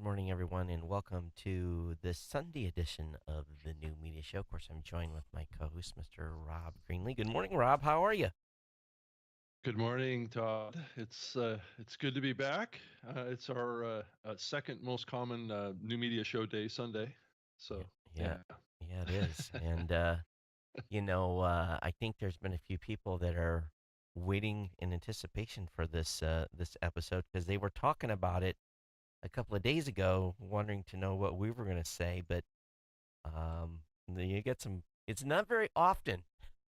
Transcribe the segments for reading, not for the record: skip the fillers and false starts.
Good morning, everyone, and welcome to this Sunday edition of the New Media Show. Of course, I'm joined with my co-host, Mr. Rob Greenlee. Good morning, Rob. How are you? Good morning, Todd. It's good to be back. It's our second most common new media show day, Sunday. Yeah, So yeah, yeah. yeah, it is. And I think there's been a few people that are waiting in anticipation for this episode because they were talking about it a couple of days ago, wondering to know what we were going to say. But Um, you get some. It's not very often.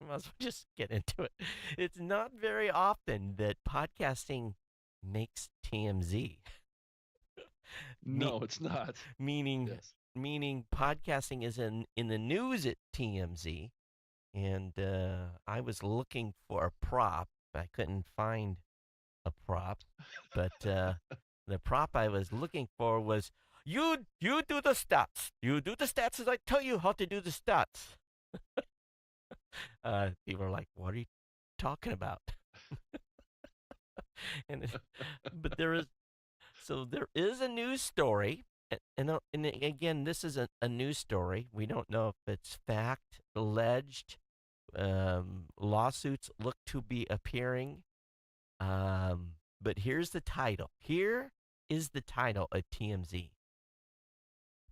Might as well just get into it. It's not very often that podcasting makes TMZ. Me, No, it's not. meaning Yes. meaning podcasting is in the news at TMZ, and I was looking for a prop. I couldn't find a prop, but the prop I was looking for was you do the stats. You do the stats as I tell you how to do the stats. People are like, "What are you talking about?" and but there is a news story, and again, this is a news story. We don't know if it's fact, alleged. Lawsuits look to be appearing. But here's the title. Here is the title of TMZ.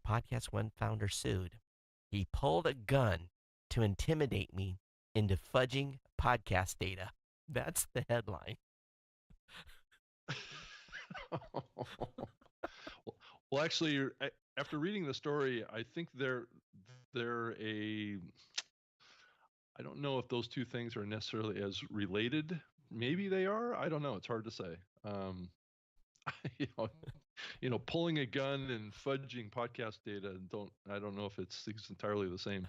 Podcast One founder sued. He pulled a gun to intimidate me into fudging podcast data. That's the headline. Well, actually, after reading the story, I think they're a. I don't know if those two things are necessarily as related. Maybe they are. I don't know. It's hard to say. Um, you know, pulling a gun and fudging podcast data. I don't know if it's entirely the same.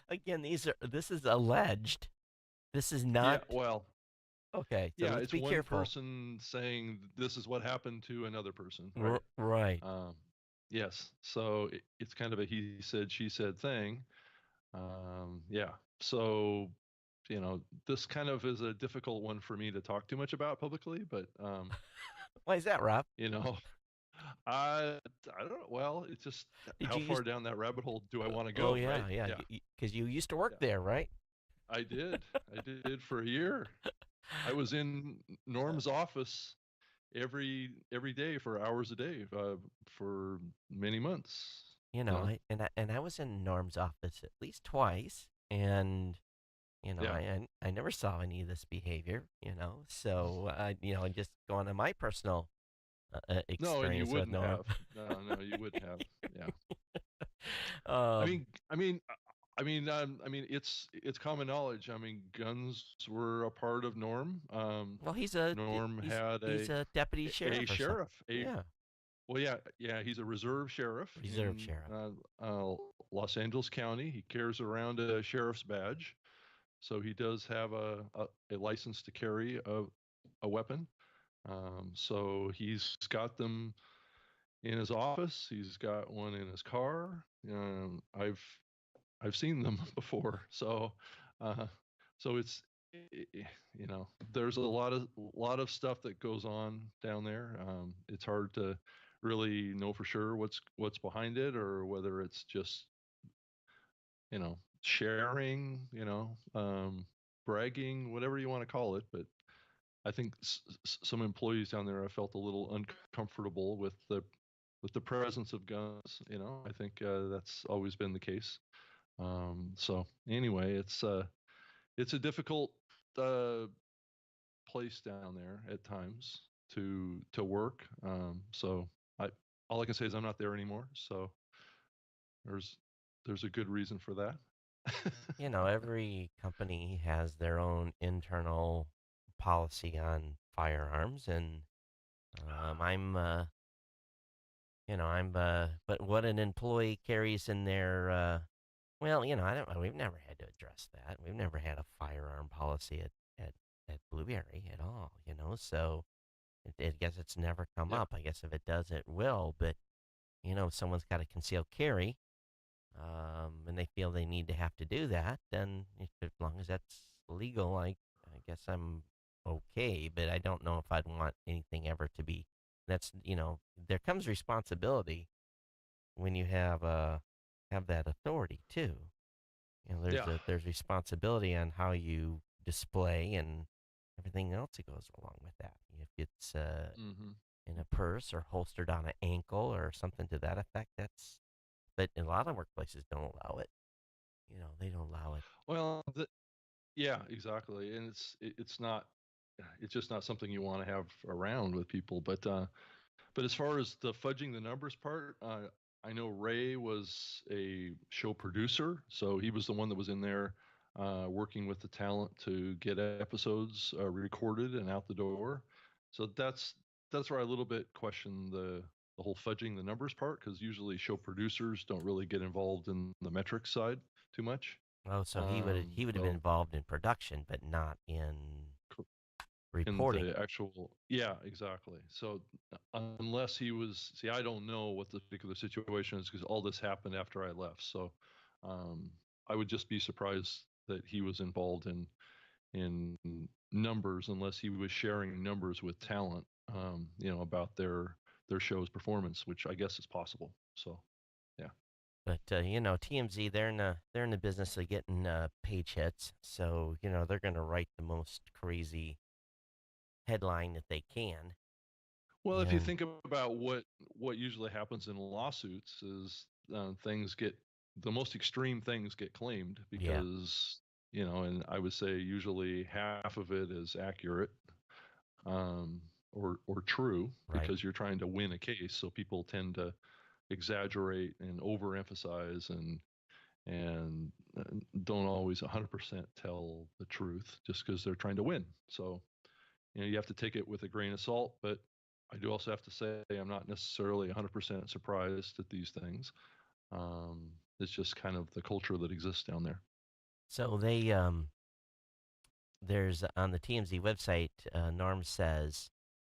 Again, this is alleged. This is Yeah, not well, okay. So yeah, let's it's be one careful. person saying this is what happened to another person, right? Right. Um, yes, so it's kind of a he said, she said thing. Yeah, so this kind of is a difficult one for me to talk too much about publicly, but Why is that, Rob? you know, I don't know. Well, it's just Did how you use? far down that rabbit hole do I want to Oh go, right? yeah, yeah. Yeah, Because you used to work yeah. there, right? I did. I did for a year. I was in Norm's office every day for hours a day for many months. You You know, know. I was in Norm's office at least twice, and Yeah. I never saw any of this behavior. So I just going on my personal No, and you experience with wouldn't Norm. have. No, no, you wouldn't have. Yeah. I um, mean, I mean, it's common knowledge. I mean, guns were a part of Norm. well, Norm had he's a deputy a sheriff or something. sheriff. Yeah, Well, yeah, yeah. He's a reserve sheriff reserve in sheriff. Los Angeles County. He carries around a sheriff's badge, so he does have a license to carry a weapon. So he's got them in his office. He's got one in his car. I've seen them before. Uh, so it's there's a lot of stuff that goes on down there. It's hard to really know for sure what's behind it or whether it's just sharing, bragging, whatever you want to call it. But I think some employees down there have felt a little uncomfortable with the presence of guns. I think that's always been the case. So anyway, it's a difficult uh, place down there at times to work. So I all I can say is I'm not there anymore. So there's there's a good reason for that. Every company has their own internal policy on firearms, and I'm but what an employee carries in their, well, I don't. We've never had to address that. We've never had a firearm policy at Blueberry at all. So I guess it's never come Yeah. up. I guess if it does, it will. But if someone's got a concealed carry, and they feel they need to have to do that, then as long as that's legal, I guess I'm okay. But I don't know if I'd want anything ever to be that's, there comes responsibility when you have that authority too. Yeah. There's responsibility on how you display and everything else that goes along with that. If it's Hmm. in a purse or holstered on an ankle or something to that effect, but a lot of workplaces don't allow it. They don't allow it. Well, yeah, exactly. And it's not, it's just not something you want to have around with people. But as far as the fudging the numbers part, I know Ray was a show producer, so he was the one that was in there working with the talent to get episodes recorded and out the door. So that's where I a little bit question the whole fudging the numbers part, because usually show producers don't really get involved in the metrics side too much. Oh, so he would have been So involved in production, but not in in reporting. the actual, yeah, exactly. So unless he was, see, I don't know what the particular situation is because all this happened after I left. So um, I would just be surprised that he was involved in numbers unless he was sharing numbers with talent, about their show's performance, which I guess is possible. So yeah. But TMZ, they're in the business of getting page hits, so they're going to write the most crazy headline that they can. Well, if you And think about what usually happens in lawsuits is things get, the most extreme things get claimed yeah, because, and I would say usually half of it is accurate, um, or true right. because you're trying to win a case. So people tend to exaggerate and overemphasize and don't always 100% tell the truth just because they're trying to win. So you have to take it with a grain of salt, but I do also have to say I'm not necessarily 100% surprised at these things. It's just kind of the culture that exists down there. So there's on the TMZ website, Norm says,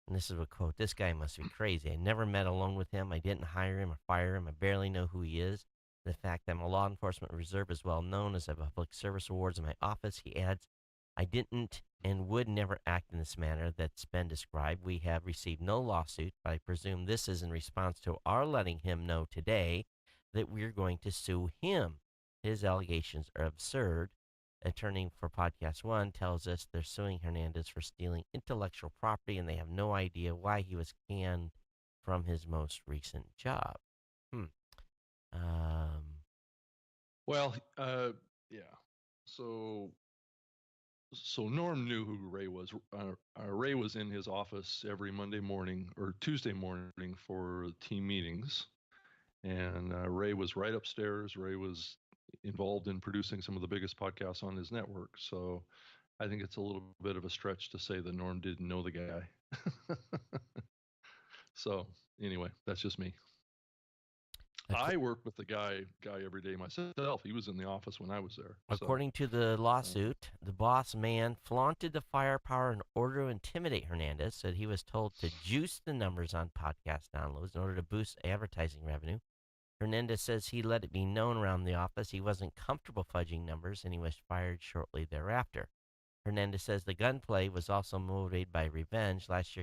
and this is a quote: "This guy must be crazy. I never met alone with him. I didn't hire him or fire him. I barely know who he is. The fact I'm a law enforcement reserve is well known as I have public service awards in my office." He adds, "I didn't and would never act in this manner that's been described. We have received no lawsuit, but I presume this is in response to our letting him know today that we're going to sue him. His allegations are absurd." Attorney for Podcast One tells us they're suing Hernandez for stealing intellectual property and they have no idea why he was canned from his most recent job. Hmm. Um, Well, yeah. So so Norm knew who Ray was. Ray was in his office every Monday morning or Tuesday morning for team meetings, and Ray was right upstairs. Ray was involved in producing some of the biggest podcasts on his network. So I think it's a little bit of a stretch to say that Norm didn't know the guy. So anyway, that's just me. ac- I work with the guy every day myself. He was in the office when I was there. So According to the lawsuit, the boss man flaunted the firepower in order to intimidate Hernandez, said he was told to juice the numbers on podcast downloads in order to boost advertising revenue. Hernandez says he let it be known around the office he wasn't comfortable fudging numbers and he was fired shortly thereafter. Hernandez says the gunplay was also motivated by revenge. Last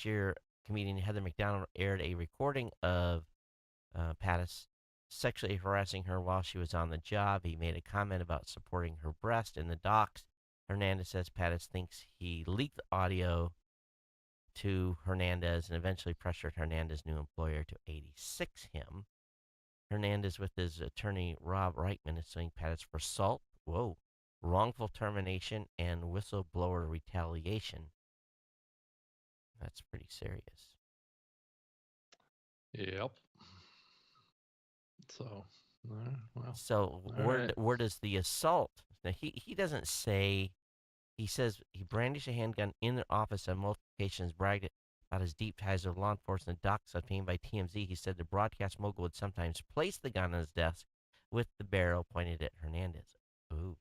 year comedian Heather McDonald aired a recording of Pattis sexually harassing her while she was on the job. He made a comment about supporting her breast in the docs. Hernandez says Pattis thinks he leaked the audio to Hernandez and eventually pressured Hernandez's new employer to 86 him. Hernandez, with his attorney Rob Reichman, is suing Pattis for assault, wrongful termination, and whistleblower retaliation. That's pretty serious. yep. So all right, well, So all right. where does the assault? Now he doesn't say. He says he brandished a handgun in the office on multiple occasions, bragged about his deep ties with law enforcement. Docs obtained by TMZ. He said the broadcast mogul would sometimes place the gun on his desk with the barrel pointed at Hernandez. Ooh,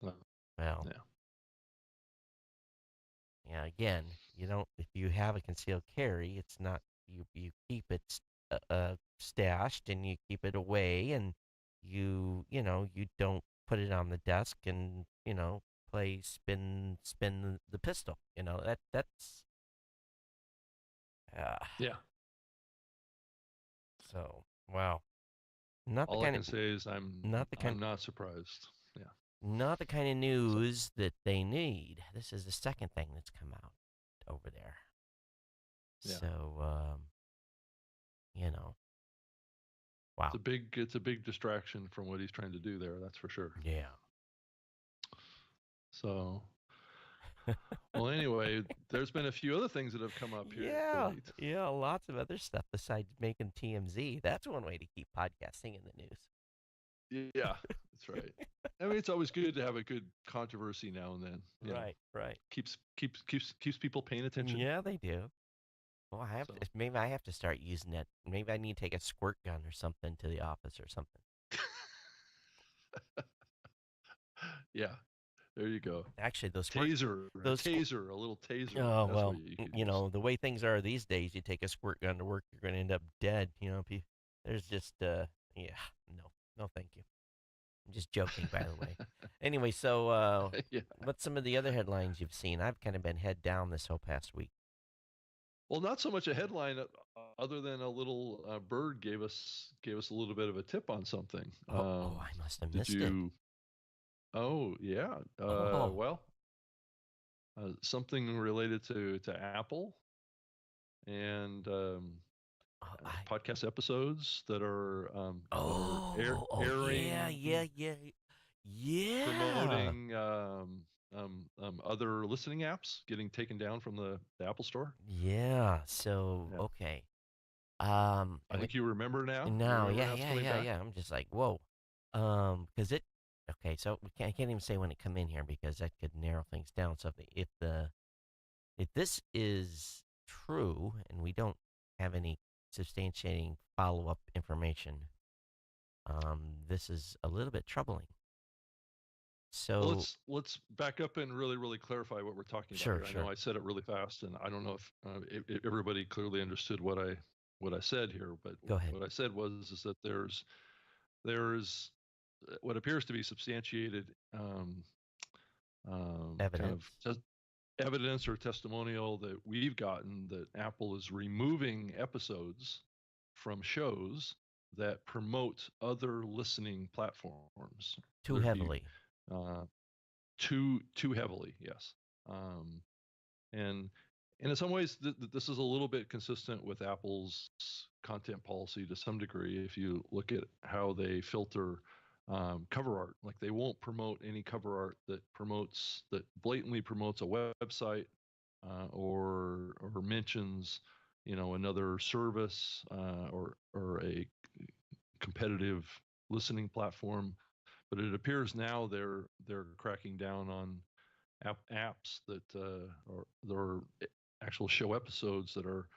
Uh, well, yeah. yeah. Again, you don't. If you have a concealed carry, it's not you keep it stashed and you keep it away and you don't put it on the desk and play spin the pistol. That's uh, Yeah. so wow. Not the All I kind of can say is not the kind I'm not surprised. Yeah. not the kind of So news that they need. This is the second thing that's come out over there. yeah, So you know, wow. it's a big distraction from what he's trying to do there. That's for sure. Yeah. So well, anyway, there's been a few other things that have come up here Yeah, late. yeah, lots of other stuff besides making TMZ. That's one way to keep podcasting in the news. Yeah, that's right. I mean, it's always good to have a good controversy now and then. You know, Right, right. keeps people paying attention. Yeah, they do. Well, So maybe I have to start using it. Maybe I need to take a squirt gun or something to the office or something. yeah, there you go. Actually, those squirt. A little taser. Oh That's what well, you could use. the way things are these days, you take a squirt gun to work, you're going to end up dead. There's just yeah, no, no, thank you. I'm just joking, by the way. Anyway, so Yeah. what's some of the other headlines you've seen? I've kind of been head down this whole past week. Well, not so much a headline, other than a little bird gave us a little bit of a tip on something. Oh, I must have Did missed it. you? Oh, yeah. Oh, Well, something related to Apple and I. podcast episodes that are Oh, yeah, airing, yeah, yeah, yeah. promoting other listening apps getting taken down from the Apple Store. Yeah. So, Yeah, okay. I think you remember now. You Now, remember yeah, now it's yeah, coming yeah, back. yeah. I'm just like, whoa. Because okay, so I can't even say when it come in here because that could narrow things down. So if this is true and we don't have any substantiating follow up information, this is a little bit troubling. Well, So, let's back up and really clarify what we're talking about sure, here. I know sure. I said it really fast, and I don't know if everybody clearly understood what I said here. But Go ahead. what I said was is that there's what appears to be substantiated kind of Evidence. evidence or testimonial that we've gotten that Apple is removing episodes from shows that promote other listening platforms. Too There be heavily. uh, too heavily, yes. Um, and and in some ways, this is a little bit consistent with Apple's content policy to some degree. If you look at how they filter cover art, like they won't promote any cover art that blatantly promotes a website or mentions another service or a competitive listening platform. But it appears now they're cracking down on apps that or there are actual show episodes that are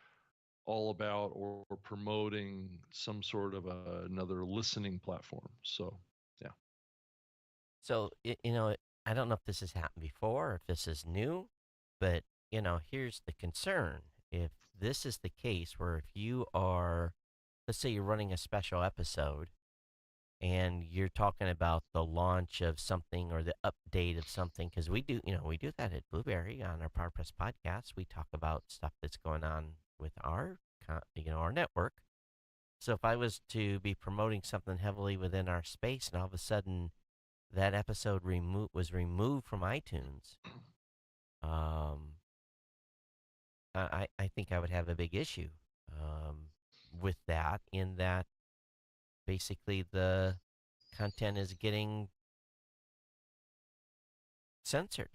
all about or promoting some sort of another listening platform. So, yeah. So, I don't know if this has happened before or if this is new, but, here's the concern. If this is the case where if you are, let's say you're running a special episode and you're talking about the launch of something or the update of something, because we do that at Blueberry on our PowerPress podcast. We talk about stuff that's going on with our network. So if I was to be promoting something heavily within our space and all of a sudden that episode was removed from iTunes, um, I think I would have a big issue with that. In that, basically the content is getting censored.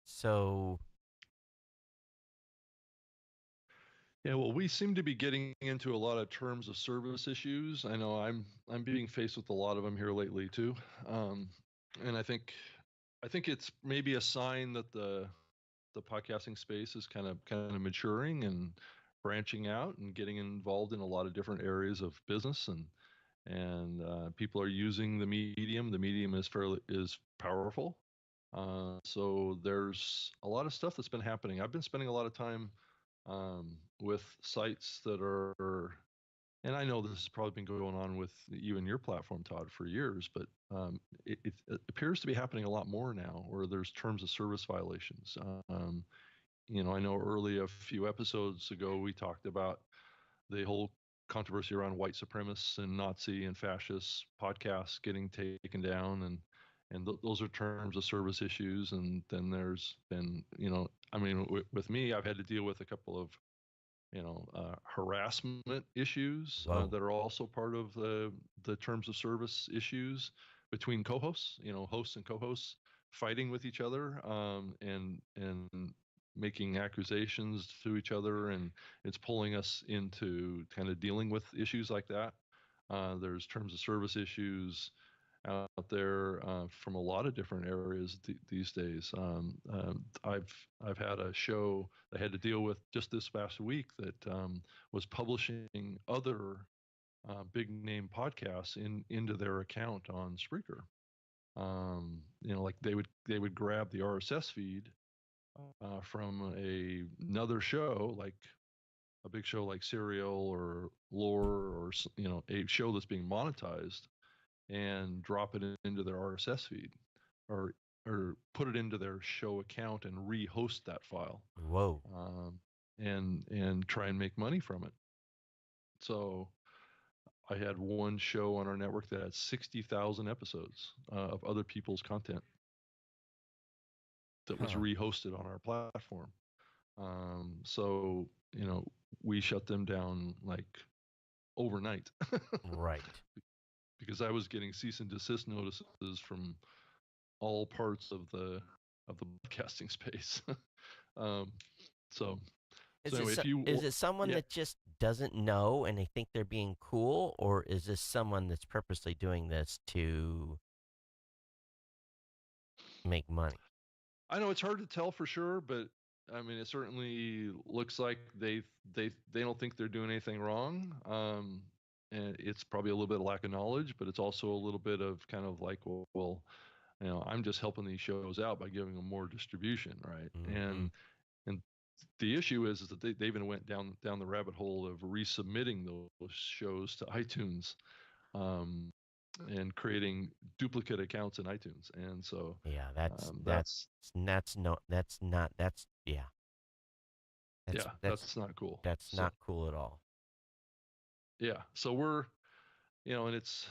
So Yeah, well, we seem to be getting into a lot of terms of service issues. I know I'm being faced with a lot of them here lately too, and I think it's maybe a sign that the podcasting space is kind of maturing and branching out and getting involved in a lot of different areas of business and people are using the medium. The medium is powerful. So there's a lot of stuff that's been happening. I've been spending a lot of time with sites that are and I know this has probably been going on with you and your platform, Todd, for years, but it appears to be happening a lot more now, where there's terms of service violations. I know early a few episodes ago we talked about the whole controversy around white supremacists and Nazi and fascist podcasts getting taken down, and those are terms of service issues. And then there's been, I mean, with me, I've had to deal with a couple of harassment issues Whoa. that are also part of the terms of service issues between co-hosts, hosts and co-hosts fighting with each other, and making accusations to each other, and it's pulling us into kind of dealing with issues like that. There's terms of service issues out there from a lot of different areas these days. I've had a show I had to deal with just this past week that was publishing other big name podcasts into their account on Spreaker. Like they would grab the RSS feed from another show, like a big show like Serial or Lore, or a show that's being monetized, and drop it into their RSS feed, or put it into their show account and rehost that file, Whoa. and try and make money from it. So I had one show on our network that had 60,000 episodes of other people's content that was Huh. rehosted on our platform. So we shut them down like overnight Right. because I was getting cease and desist notices from all parts of the podcasting space. um, so Is it anyway, if you is it someone yeah, that just doesn't know and they think they're being cool, or is this someone that's purposely doing this to make money? I know it's hard to tell for sure, but I mean, it certainly looks like they don't think they're doing anything wrong. And it's probably a little bit of lack of knowledge, but it's also a little bit of kind of like, well, I'm just helping these shows out by giving them more distribution, right? Hmm. And the issue is that they even went down the rabbit hole of resubmitting those shows to iTunes, um, and creating duplicate accounts in iTunes, and so Yeah, that's that's that's that's no, that's not that's yeah, that's yeah, that's that's not cool. that's So not cool at all. yeah, so we're and it's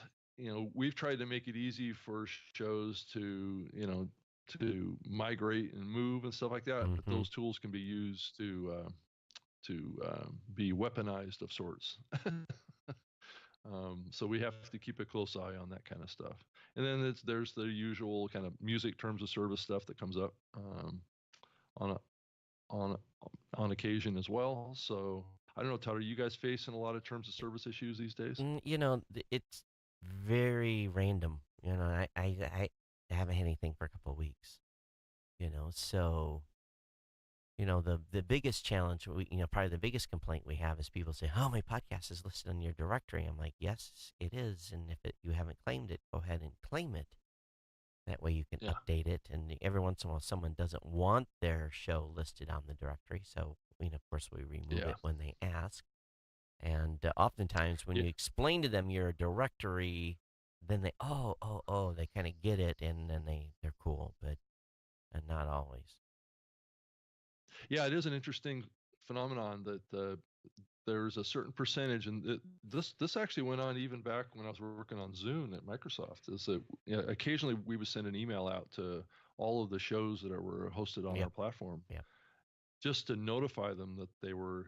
we've tried to make it easy for shows to to migrate and move and stuff like that, but Hmm. those tools can be used to be weaponized of sorts. So we have to keep a close eye on that kind of stuff. And then there's the usual kind of music terms of service stuff that comes up on a, on on occasion as well. So I don't know, Todd, are you guys facing a lot of terms of service issues these days? It's very random. I haven't had anything for a couple of weeks. So the biggest challenge probably the biggest complaint we have is people say, "Oh, my podcast is listed on your directory." I'm like, "Yes, it is, and if you haven't claimed it, go ahead and claim it. That way you can Yeah, update it." And every once in a while, someone doesn't want their show listed on the directory, so of course, we remove yeah, it when they ask. And oftentimes, when yeah. you explain to them you're a directory, then they they kind of get it, and then they're cool, but not always. Yeah, it is an interesting phenomenon that there's a certain percentage, and this actually went on even back when I was working on Zune at Microsoft. Is that occasionally we would send an email out to all of the shows that were hosted on our Yep. platform, Yep. just to notify them that they were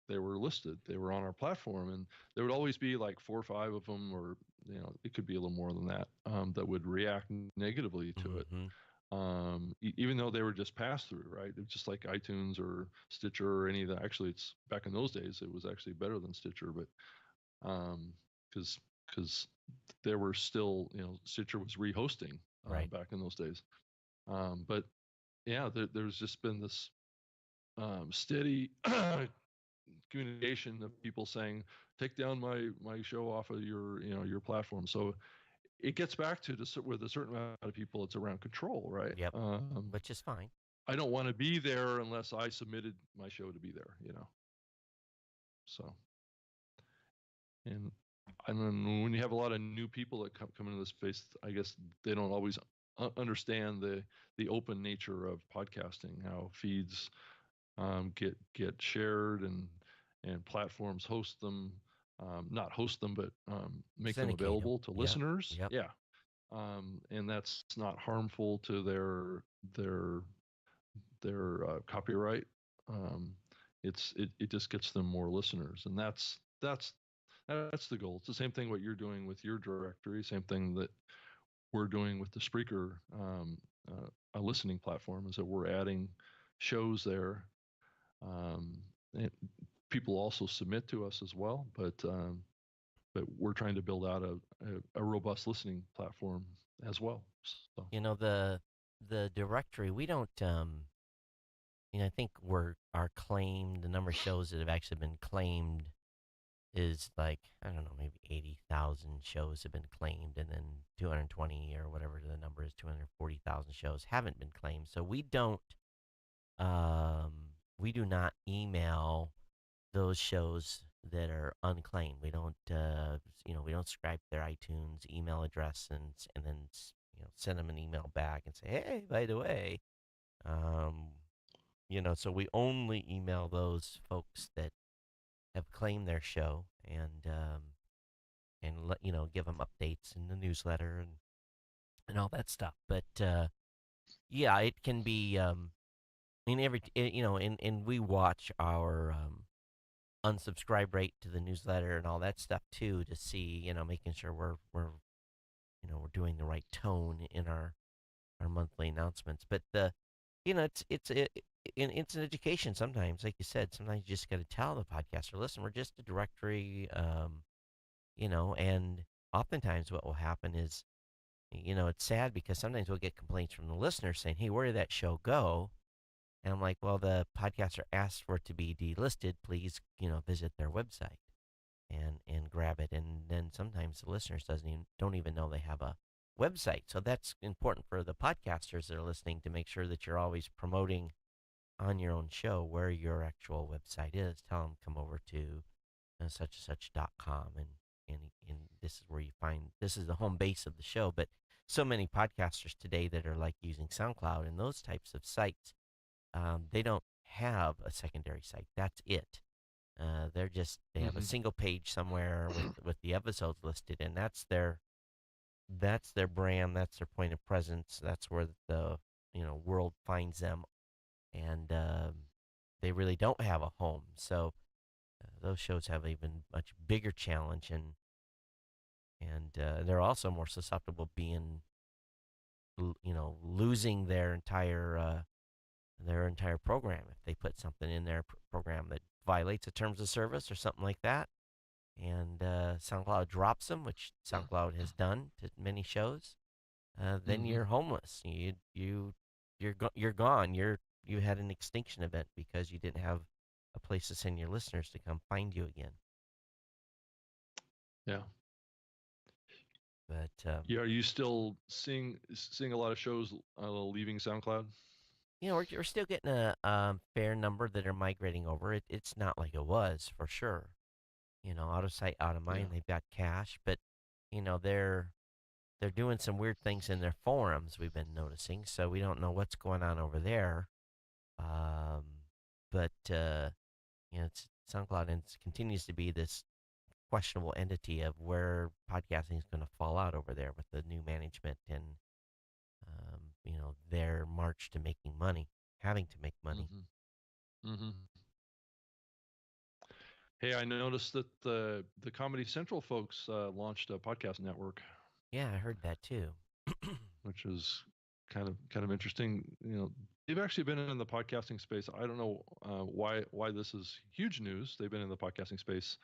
listed, they were on our platform, and there would always be like 4 or 5 of them, or it could be a little more than that, that would react negatively to it, Mm-hmm. even though they were just pass through, right? It's just like iTunes or Stitcher or any of that. Actually, it's back in those days, it was actually better than Stitcher, but because because there were still, Stitcher was rehosting Right. back in those days. But yeah, there's just been this steady communication of people saying, take down my show off of your platform. So it gets back to just with a certain amount of people, it's around control, right? Yep. Which is fine. I don't want to be there unless I submitted my show to be there. So And then when you have a lot of new people that come into the space, I guess they don't always understand the open nature of podcasting, how feeds get shared and platforms host them, not host them, but make them Syndicate 'em. available to Yep. listeners. Yep. Yeah, and that's not harmful to their copyright. Um, it just gets them more listeners, and that's the goal. It's the same thing what you're doing with your directory, same thing that we're doing with the Spreaker a listening platform, is that we're adding shows there. Um, and people also submit to us as well, but we're trying to build out a robust listening platform as well. So. The directory, we don't I think we're our claim, the number of shows that have actually been claimed is like, I don't know, maybe 80,000 shows have been claimed, and then 220 or whatever the number is, 240,000 shows haven't been claimed. So um, we do not email those shows that are unclaimed. We don't, we don't scribe their iTunes email address and then, send them an email back and say, hey, by the way, um, so we only email those folks that have claimed their show and let give them updates in the newsletter and all that stuff. But yeah, it can be in and we watch our unsubscribe rate to the newsletter and all that stuff too to see making sure we're doing the right tone in our monthly announcements. But the it's an education sometimes, like you said. Sometimes you just got to tell the podcaster, listen, we're just a directory, and oftentimes what will happen is, it's sad because sometimes we'll get complaints from the listeners saying, hey, where did that show go? And I'm like, well, the podcaster asked for it to be delisted. Please, visit their website and grab it. And then sometimes the listeners don't even know they have a website. So that's important for the podcasters that are listening to make sure that you're always promoting on your own show where your actual website is. Tell them come over to such and such.com and this is where you find this is the home base of the show. But so many podcasters today that are like using SoundCloud and those types of sites, they don't have a secondary site. That's it. They have a Mm-hmm. single page somewhere with the episodes listed, and that's their brand, that's their point of presence, that's where the world finds them, and they really don't have a home. So those shows have even much bigger challenge, and they're also more susceptible being losing their entire program if they put something in their program that violates the terms of service or something like that, and SoundCloud drops them, which SoundCloud has done to many shows. Then Mm-hmm. you're homeless. You're gone. You had an extinction event because you didn't have a place to send your listeners to come find you again. Yeah. But Yeah. Are you still seeing a lot of shows leaving SoundCloud? we're still getting a fair number that are migrating over. It's not like it was for sure. Out of sight, out of Yeah. mind. They've got cash, but they're doing some weird things in their forums. We've been noticing, so we don't know what's going on over there. Um, but it's SoundCloud and it continues to be this questionable entity of where podcasting is going to fall out over there with the new management and their march to making money, having to make money. Mm-hmm. Mm-hmm. Hey, I noticed that the Comedy Central folks launched a podcast network, Yeah, I heard that too. which is kind of interesting. They've actually been in the podcasting space. I don't know why this is huge news. They've been in the podcasting space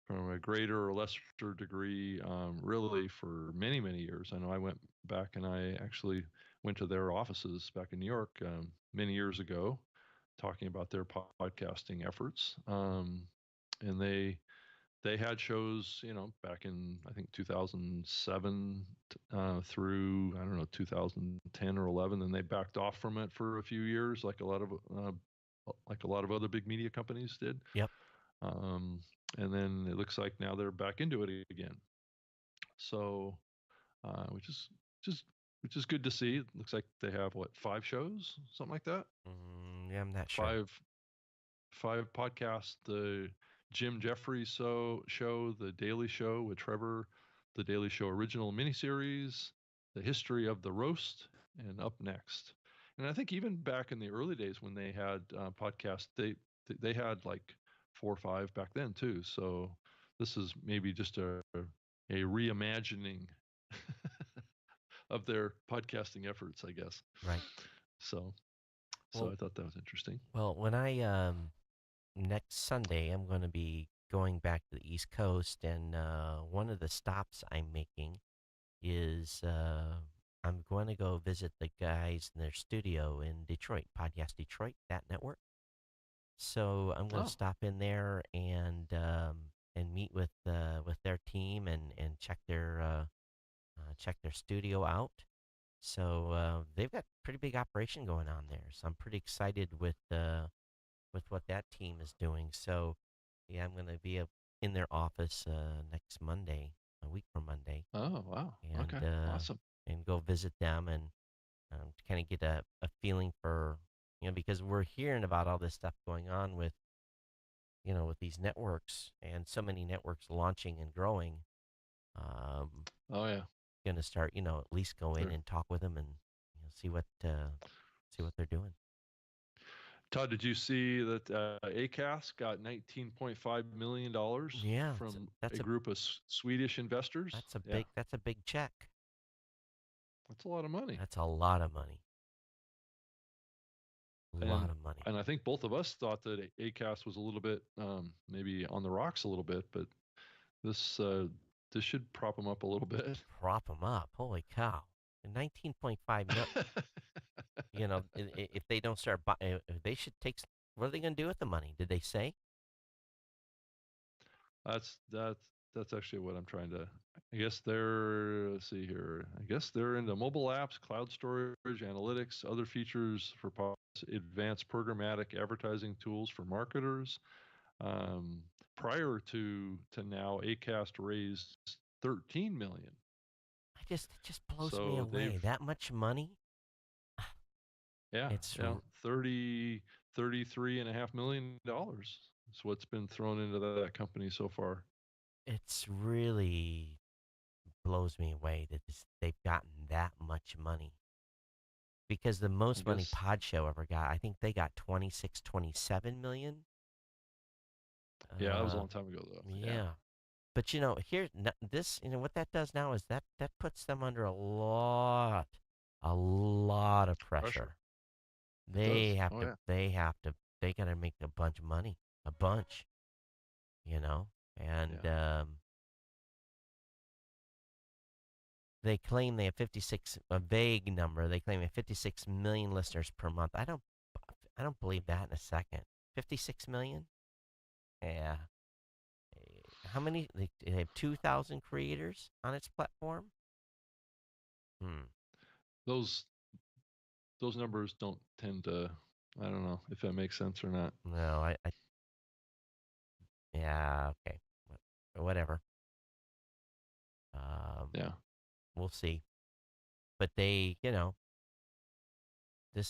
from a greater or lesser degree, really for many years. I know I went back and I actually went to their offices back in New York many years ago, talking about their podcasting efforts. And they had shows, back in I think 2007 through I don't know 2010 or 11. Then they backed off from it for a few years, like a lot of other big media companies did. Yep. Um, and then it looks like now they're back into it again. So, which is just which is good to see. It looks like they have what, 5 shows, something like that. Yeah, I'm not sure. Five podcasts: the Jim Jeffries show, the Daily Show with Trevor, the Daily Show original miniseries, the History of the Roast, and Up Next. And I think even back in the early days when they had podcasts, they had like 4 or 5 back then too. So this is maybe just a reimagining of their podcasting efforts, I guess. Right. So Well, I thought that was interesting. well, when I next Sunday, I'm going to be going back to the East Coast, and one of the stops I'm making is I'm going to go visit the guys in their studio in Detroit, Podcast Detroit, that network. So I'm going to Oh, stop in there and meet with their team and check their studio out. So they've got pretty big operation going on there. So I'm pretty excited with what that team is doing. So yeah, I'm going to be in their office next Monday, a week from Monday, oh, wow. and Okay, uh, awesome. and go visit them and to kind of get a feeling for because we're hearing about all this stuff going on with with these networks and so many networks launching and growing. Um, Oh yeah, going to start at least go in there. and talk with them and see what they're doing. Todd, did you see that Acast got $19.5 million Yeah, from a that's a group of Swedish investors? Yeah, that's a big check. that's a lot of money. That's a lot of money. A And lot of money. and I think both of us thought that Acast was a little bit maybe on the rocks a little bit, but this this should prop them up a little bit. Prop them up. Holy cow. 19.5 mil. If they don't start buying, they should take. What are they going to do with the money? Did they say? That's actually what I'm trying to. I guess they're, let's see here. I guess they're into mobile apps, cloud storage, analytics, other features for advanced programmatic advertising tools for marketers. Um, Prior to now, Acast raised 13 million. It just blows me So they've away. That much money. yeah It's yeah 33.5 million dollars is what's been thrown into that company so far. it's really blows me away that they've gotten that much money. Because the I most money guess Pod Show ever got, I think they got 26, 27 million. yeah, that was a Uh, long time ago though. Yeah, yeah. But here, this, what that does now is that puts them under a lot of pressure. pressure. It does. Oh yeah. They gotta make a bunch of money, a bunch, you know. And Yeah. they claim they have 56, a vague number. They claim they have 56 million listeners per month. I don't believe that in a second. 56 million? Yeah. How many? They have 2,000 creators on its platform. Hmm. Those those numbers don't tend to, I don't know if that makes sense or not. No, yeah, okay. Whatever. Um, Yeah. we'll see. But this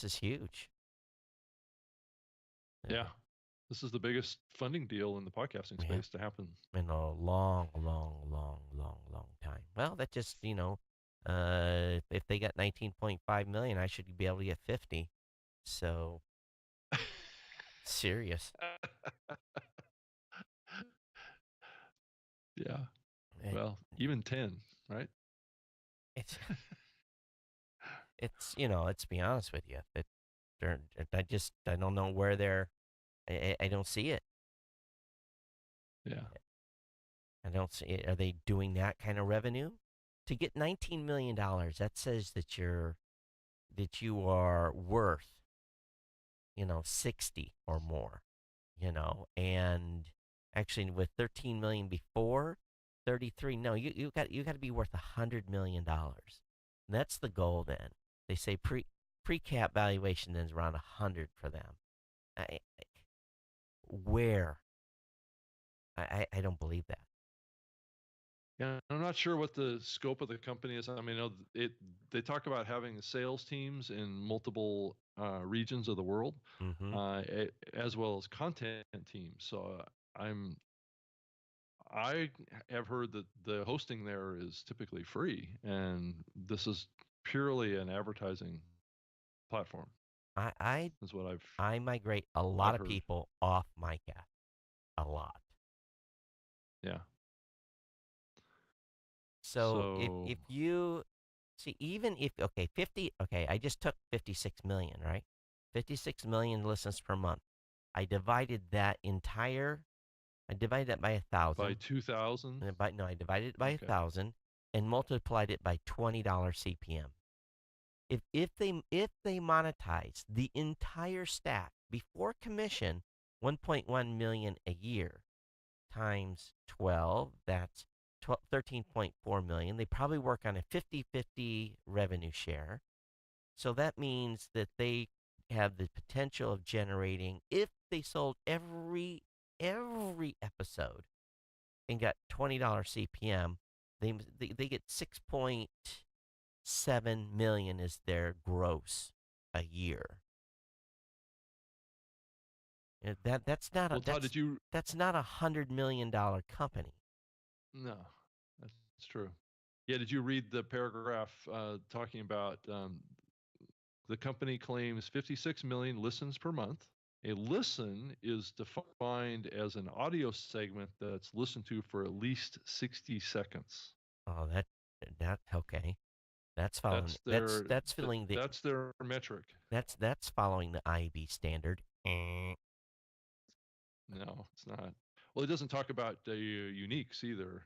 is huge. Yeah. This is the biggest funding deal in the podcasting Yeah, space to happen. in a long, long, long, long, long time. Well, that just, if they got 19.5 million, I should be able to get 50. So, serious. Yeah. It, Well, even 10, right? it's, let's be honest with you. I don't know where I don't see it. Yeah. I don't see it. Are they doing that kind of revenue? To get $19 million, that says that you are worth, 60 or more, and actually with 13 million before 33, no, you got to be worth $100 million. That's the goal then. They say pre-cap valuation then is around 100 for them. I, where? I don't believe that. Yeah, I'm not sure what the scope of the company is. I mean, they talk about having sales teams in multiple regions of the world, Mm-hmm. as well as content teams. So I have heard that the hosting there is typically free, and this is purely an advertising platform. I I Is what I migrate a lot I've of heard. people off MyCast. A lot. Yeah. So So if you see, even if, okay, 50, okay, I just took 56 million, right? 56 million listens per month. I divided that entire I divided that by by 1,000. 2000, And by, no, I divided it by a okay. thousand and multiplied it by $20 CPM. If they monetize the entire stack before commission, 1.1 million a year times 12, that's 13.4 million. They probably work on a 50-50 revenue share. So that means that they have the potential of generating, if they sold every episode and got $20 CPM, they get 6.7 million is their gross a year. Well, Todd, did you? That's not $100 million company. No, that's true. Yeah, did you read the paragraph talking about the company claims 56 million listens per month? A listen is defined as an audio segment that's listened to for at least 60 seconds. Oh, that okay. That's following That's their that's filling the that's their metric. that's following the IB standard. No, it's not. Well, it doesn't talk about uniques either.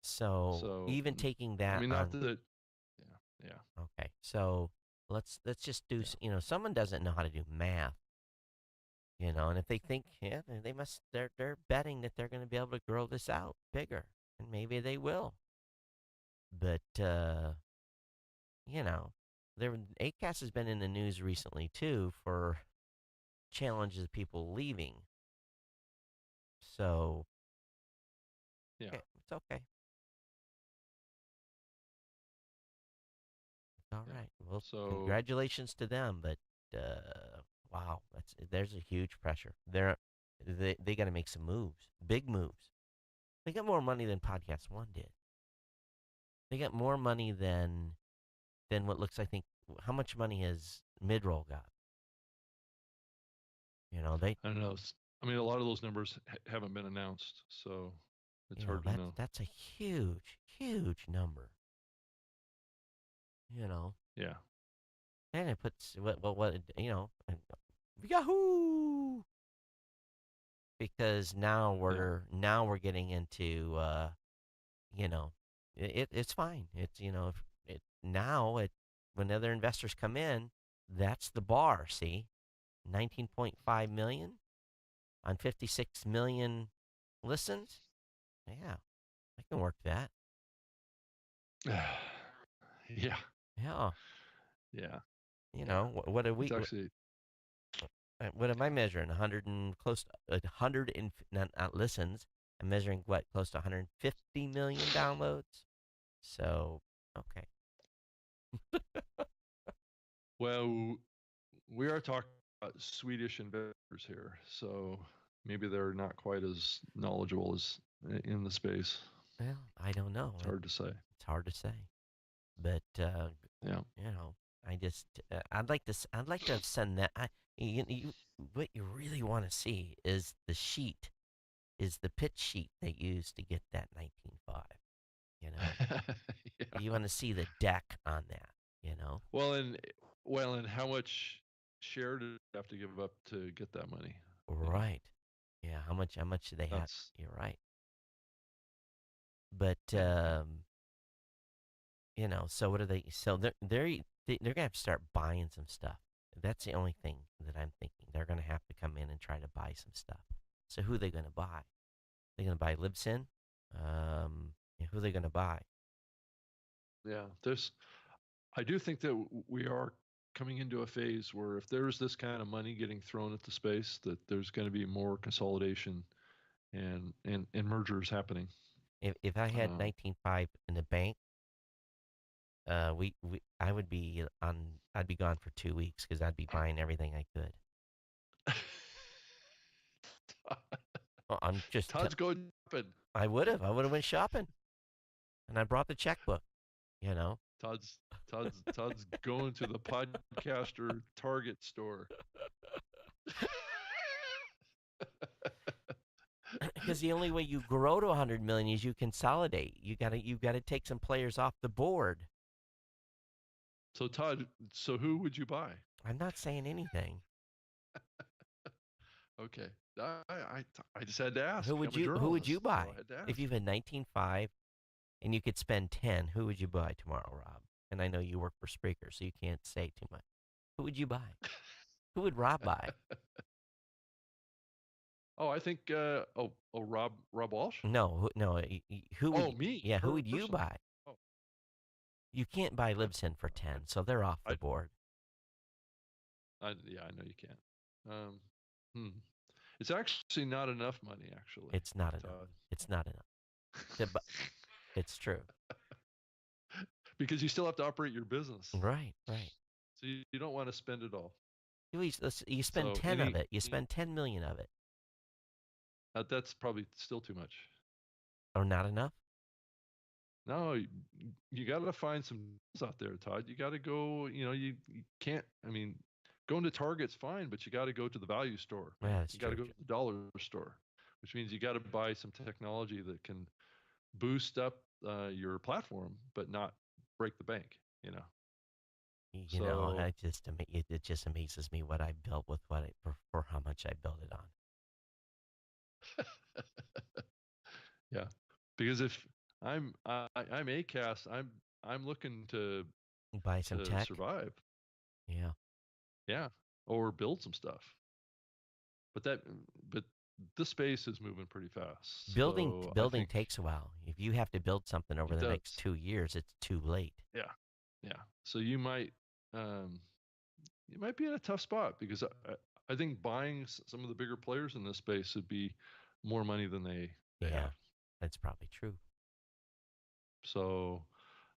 So So, even taking I that mean, not on, that. Yeah, yeah, okay. So let's just do, yeah. someone doesn't know how to do math, and if they think, yeah, they must, they're betting that they're going to be able to grow this out bigger, and maybe they will. But you know, there ACAS has been in the news recently too for challenges of people leaving. So, Yeah. okay, it's okay. It's all Yeah. right. Well, So, congratulations to them, but wow, there's a huge pressure. They got to make some moves, big moves. They got more money than Podcast One did. They got more money than what looks, I think. How much money has Midroll got? They, I don't know. I mean, a lot of those numbers haven't been announced, so it's hard to know. that's a huge, huge number. You know, Yeah. and it puts Yahoo! Because Yeah. now we're getting into, you know, it's fine. It's, now when other investors come in, that's the bar. See, 19.5 million on 56 million listens. Yeah, I can work that. Yeah. Yeah, Yeah. Yeah. what are It's we? actually, What am I measuring? 100 and close to 100 and not listens. I'm measuring what, close to 150 million downloads. So, okay. well, we are talking about Swedish investors here, so maybe they're not quite as knowledgeable as in the space. Well, I don't know. It's hard to say. It's hard to say, but Yeah. you know, I'd like to. I'd like to have sent that. What you really want to see is the sheet, is the pitch sheet they used to get that 19.5. You know, Yeah. you want to see the deck on that. You know, Well, and how much share do they have to give up to get that money? You know, right? Yeah. How much do they have? that's You're right. But yeah. so what are they? So they're gonna have to start buying some stuff. That's the only thing that I'm thinking. They're gonna have to come in and try to buy some stuff. So who are they gonna buy? They're gonna buy Libsyn. Yeah, who are they gonna buy? Yeah. I do think that we are coming into a phase where if there's this kind of money getting thrown at the space, that there's going to be more consolidation and mergers happening. If I had Um, 19.5 in the bank, we I would be on. I'd be gone for 2 weeks because I'd be buying everything I could. I'm just. Todd's going shopping. I would have. I would have went shopping, and I brought the checkbook. You know, Todd's Todd's going to the podcaster Target store. because the only way you grow to 100 million is you consolidate. You gotta take some players off the board. So Todd, so who would you buy? I'm not saying anything. Okay, I just had to ask. Who would I'm a you journalist, so I buy had to if ask. you had 19.5 and you could spend 10? Who would you buy tomorrow, Rob? And I know you work for Spreaker, so you can't say too much. Who would you buy? Who would Rob buy? Oh, I think Rob Walsh. No, no. Who would? Oh, me Yeah, who would you personally. buy? Oh, You can't buy Libsyn for 10, so they're off the I, board. yeah, I know you can't. Um, hmm. It's actually not enough money, actually, It's not enough. Todd. It's not enough. It's true. Because you still have to operate your business, Right, right. so you don't want to spend it all. You spend So 10 of it. You spend 10 million of it, that's probably still too much. or not enough. No, you got to find some deals out there, Todd. You got to go. You can't. I mean, going to Target's fine, but you got to go to the value store. Yeah, that's You got to true. go to the dollar store, which means you got to buy some technology that can boost up your platform, but not break the bank. You know. You know, So it just amazes me what I built with for how much I built it on. yeah, because if I'm ACAS, I'm looking Buy some to tech. survive. Yeah. Yeah, or build some stuff. But that but this space is moving pretty fast. So I Building think takes a while. If you have to build something over it the next does. 2 years, it's too late. Yeah. Yeah. So um you might be in a tough spot because I think buying some of the bigger players in this space would be more money than they Yeah, have. that's probably true. So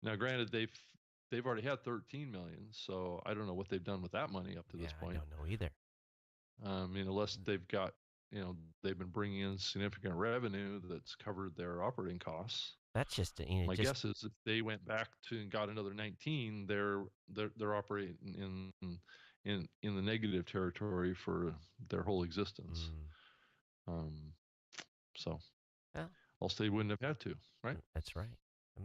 now granted they've already had 13 million, so I don't know what they've done with that money up to Yeah, this I point. don't know either. Unless they've got, they've been bringing in significant revenue that's covered their operating costs. That's just My just guess is if they went back to and got another 19, they're operating in the negative territory for their whole existence. mm, Um, so well, else they wouldn't have had to, right? that's right.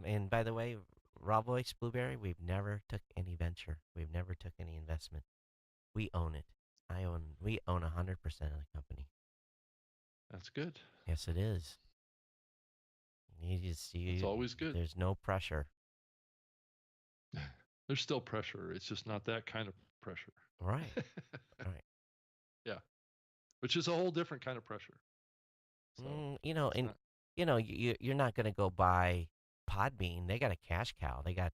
And by the way, Raw Voice Blueberry, we've never took any venture. We've never took any investment. We own it. We own 100% of the company. That's good. Yes, it is. That's always good. There's no pressure. There's still pressure. It's just not that kind of pressure. Right, right. yeah, which is a whole different kind of pressure. So You know, it's and not. you're not going to go buy Podbean. They got a cash cow. They got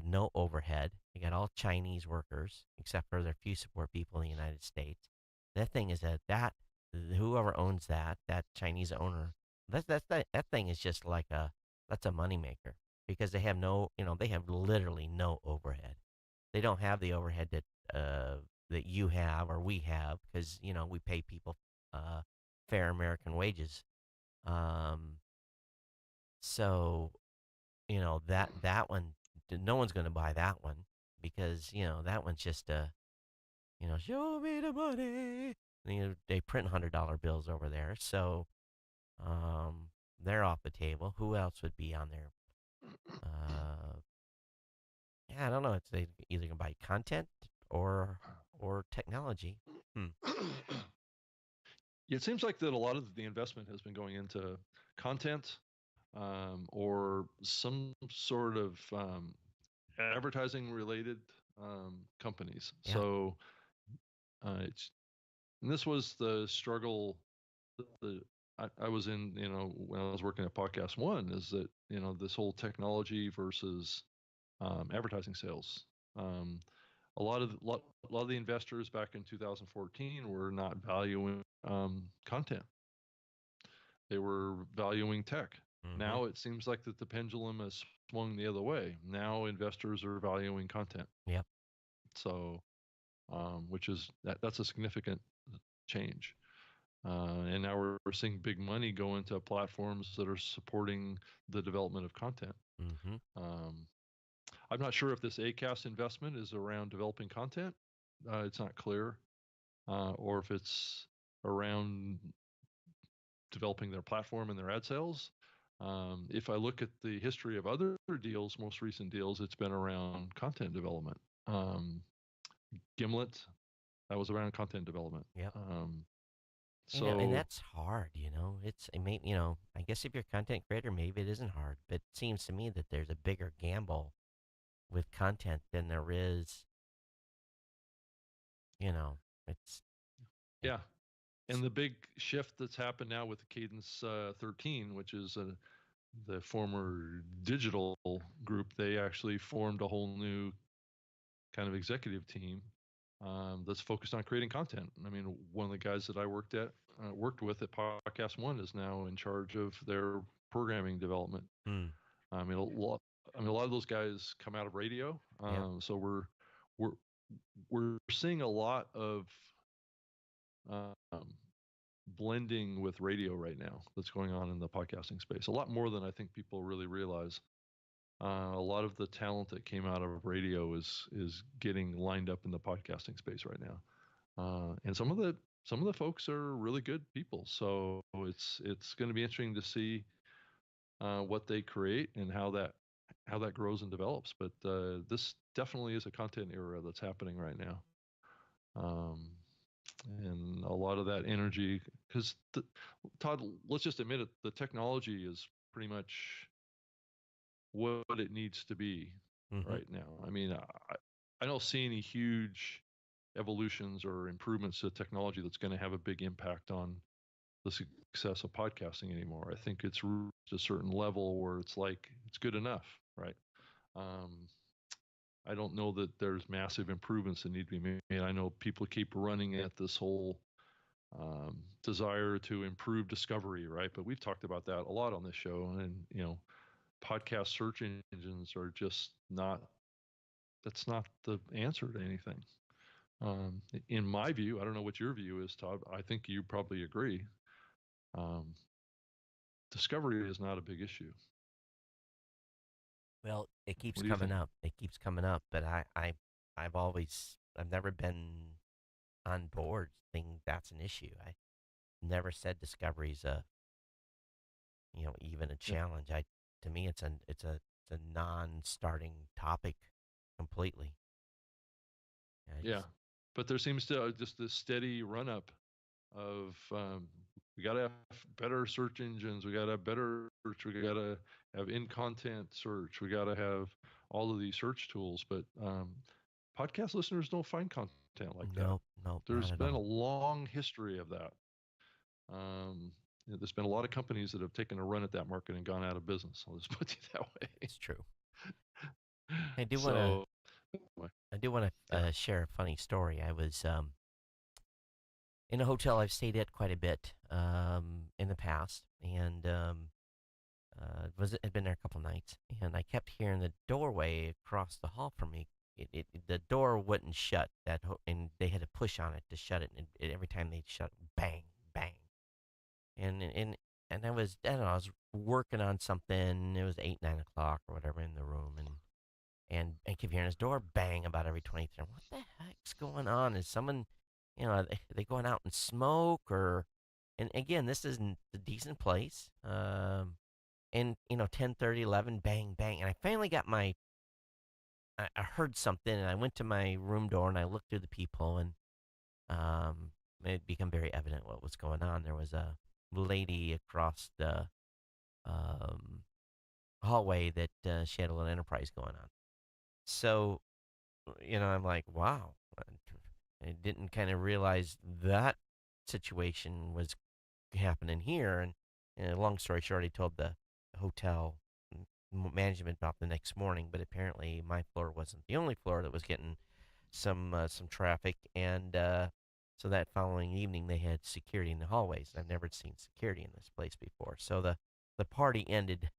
no overhead. They got all Chinese workers, except for their few support people in the United States. That thing is that whoever owns that Chinese owner, that thing is just like that's a moneymaker because they have they have literally no overhead. They don't have the overhead that you have or we have because we pay people uh, fair American wages. Um, so that one, no one's going to buy that one because that one's just show me the money. They print $100 bills over there, so they're off the table. Who else would be on there? Uh, yeah, I don't know. It's they either gonna buy content or technology. Hmm. Yeah, it seems like that a lot of the investment has been going into content, or some sort of advertising related companies. Yeah, So it's and this was the struggle. I was in, when I was working at Podcast One, is that this whole technology versus advertising sales. Um, a lot of the investors back in 2014 were not valuing content. They were valuing tech. Mm-hmm. Now it seems like that the pendulum has swung the other way. Now investors are valuing content. Yep. So, which is that's a significant change. And now we're seeing big money go into platforms that are supporting the development of content. Mm-hmm. Um, I'm not sure if this Acast investment is around developing content. It's not clear, or if it's around developing their platform and their ad sales. If I look at the history of other deals, most recent deals, it's been around content development. Gimlet, that was around content development. Yep. And So that's hard, you know. It may, you know, I guess if you're a content creator, maybe it isn't hard, but it seems to me that there's a bigger gamble with content than there is, you know, it's it, yeah, and the big shift that's happened now with the Cadence 13, which is the former digital group, they actually formed a whole new kind of executive team that's focused on creating content. I mean, one of the guys that I worked with at Podcast One is now in charge of their programming development. mm, I mean, a lot of those guys come out of radio, yep. so we're we're seeing a lot of um, blending with radio right now that's going on in the podcasting space. A lot more than I think people really realize. A lot of the talent that came out of radio is getting lined up in the podcasting space right now, and some of the folks are really good people. So it's going to be interesting to see what they create and how that grows and develops. But this definitely is a content era that's happening right now. Um, and a lot of that energy, because Todd, let's just admit it, the technology is pretty much what it needs to be Mm-hmm. right now. I mean, I don't see any huge evolutions or improvements to technology that's going to have a big impact on the success of podcasting anymore. I think it's reached a certain level where it's like it's good enough, right? Um, I don't know that there's massive improvements that need to be made. I know people keep running at this whole desire to improve discovery, right? But we've talked about that a lot on this show, and you know, podcast search engines are just not. That's not the answer to anything. In my view, I don't know what your view is, Todd. I think you probably agree. Um, Discovery is not a big issue. Well, it keeps What do you coming think? up. It keeps coming up, but I've never been on board thinking that's an issue. I never said discovery's a, you know, even a Yeah, challenge. To me, it's a non-starting topic completely. I yeah. just, But there seems to just this steady run up of we got to have better search engines. We got to have better search. We got to have in content search. We got to have all of these search tools. But podcast listeners don't find content like that. nope, nope, not There's at been a all. long history of that. There's been a lot of companies that have taken a run at that market and gone out of business. I'll just put it that way. It's true. I do want to So, I do want to yeah, share a funny story. I was in a hotel I've stayed at quite a bit in the past, and had been there a couple nights, and I kept hearing the doorway across the hall from me. The door wouldn't shut and they had to push on it to shut it. And every time they shut, bang, bang, and and and I don't know, I was working on something. It was 8, 9 o'clock or whatever in the room, and I keep hearing his door bang about every 23. What the heck's going on? Is someone, you know, they going out and smoke or? And again, this isn't a decent place. And you know, 10:30, 11, bang, bang, and I finally got I heard something, and I went to my room door and I looked through the peephole, and um, it became very evident what was going on. There was a lady across the um hallway that she had a little enterprise going on. So you know, I'm like, wow. I didn't kind of realize that situation was happening here. And long story short, I told the hotel management about the next morning, but apparently my floor wasn't the only floor that was getting some traffic. And So that following evening, they had security in the hallways. I've never seen security in this place before. So the party ended.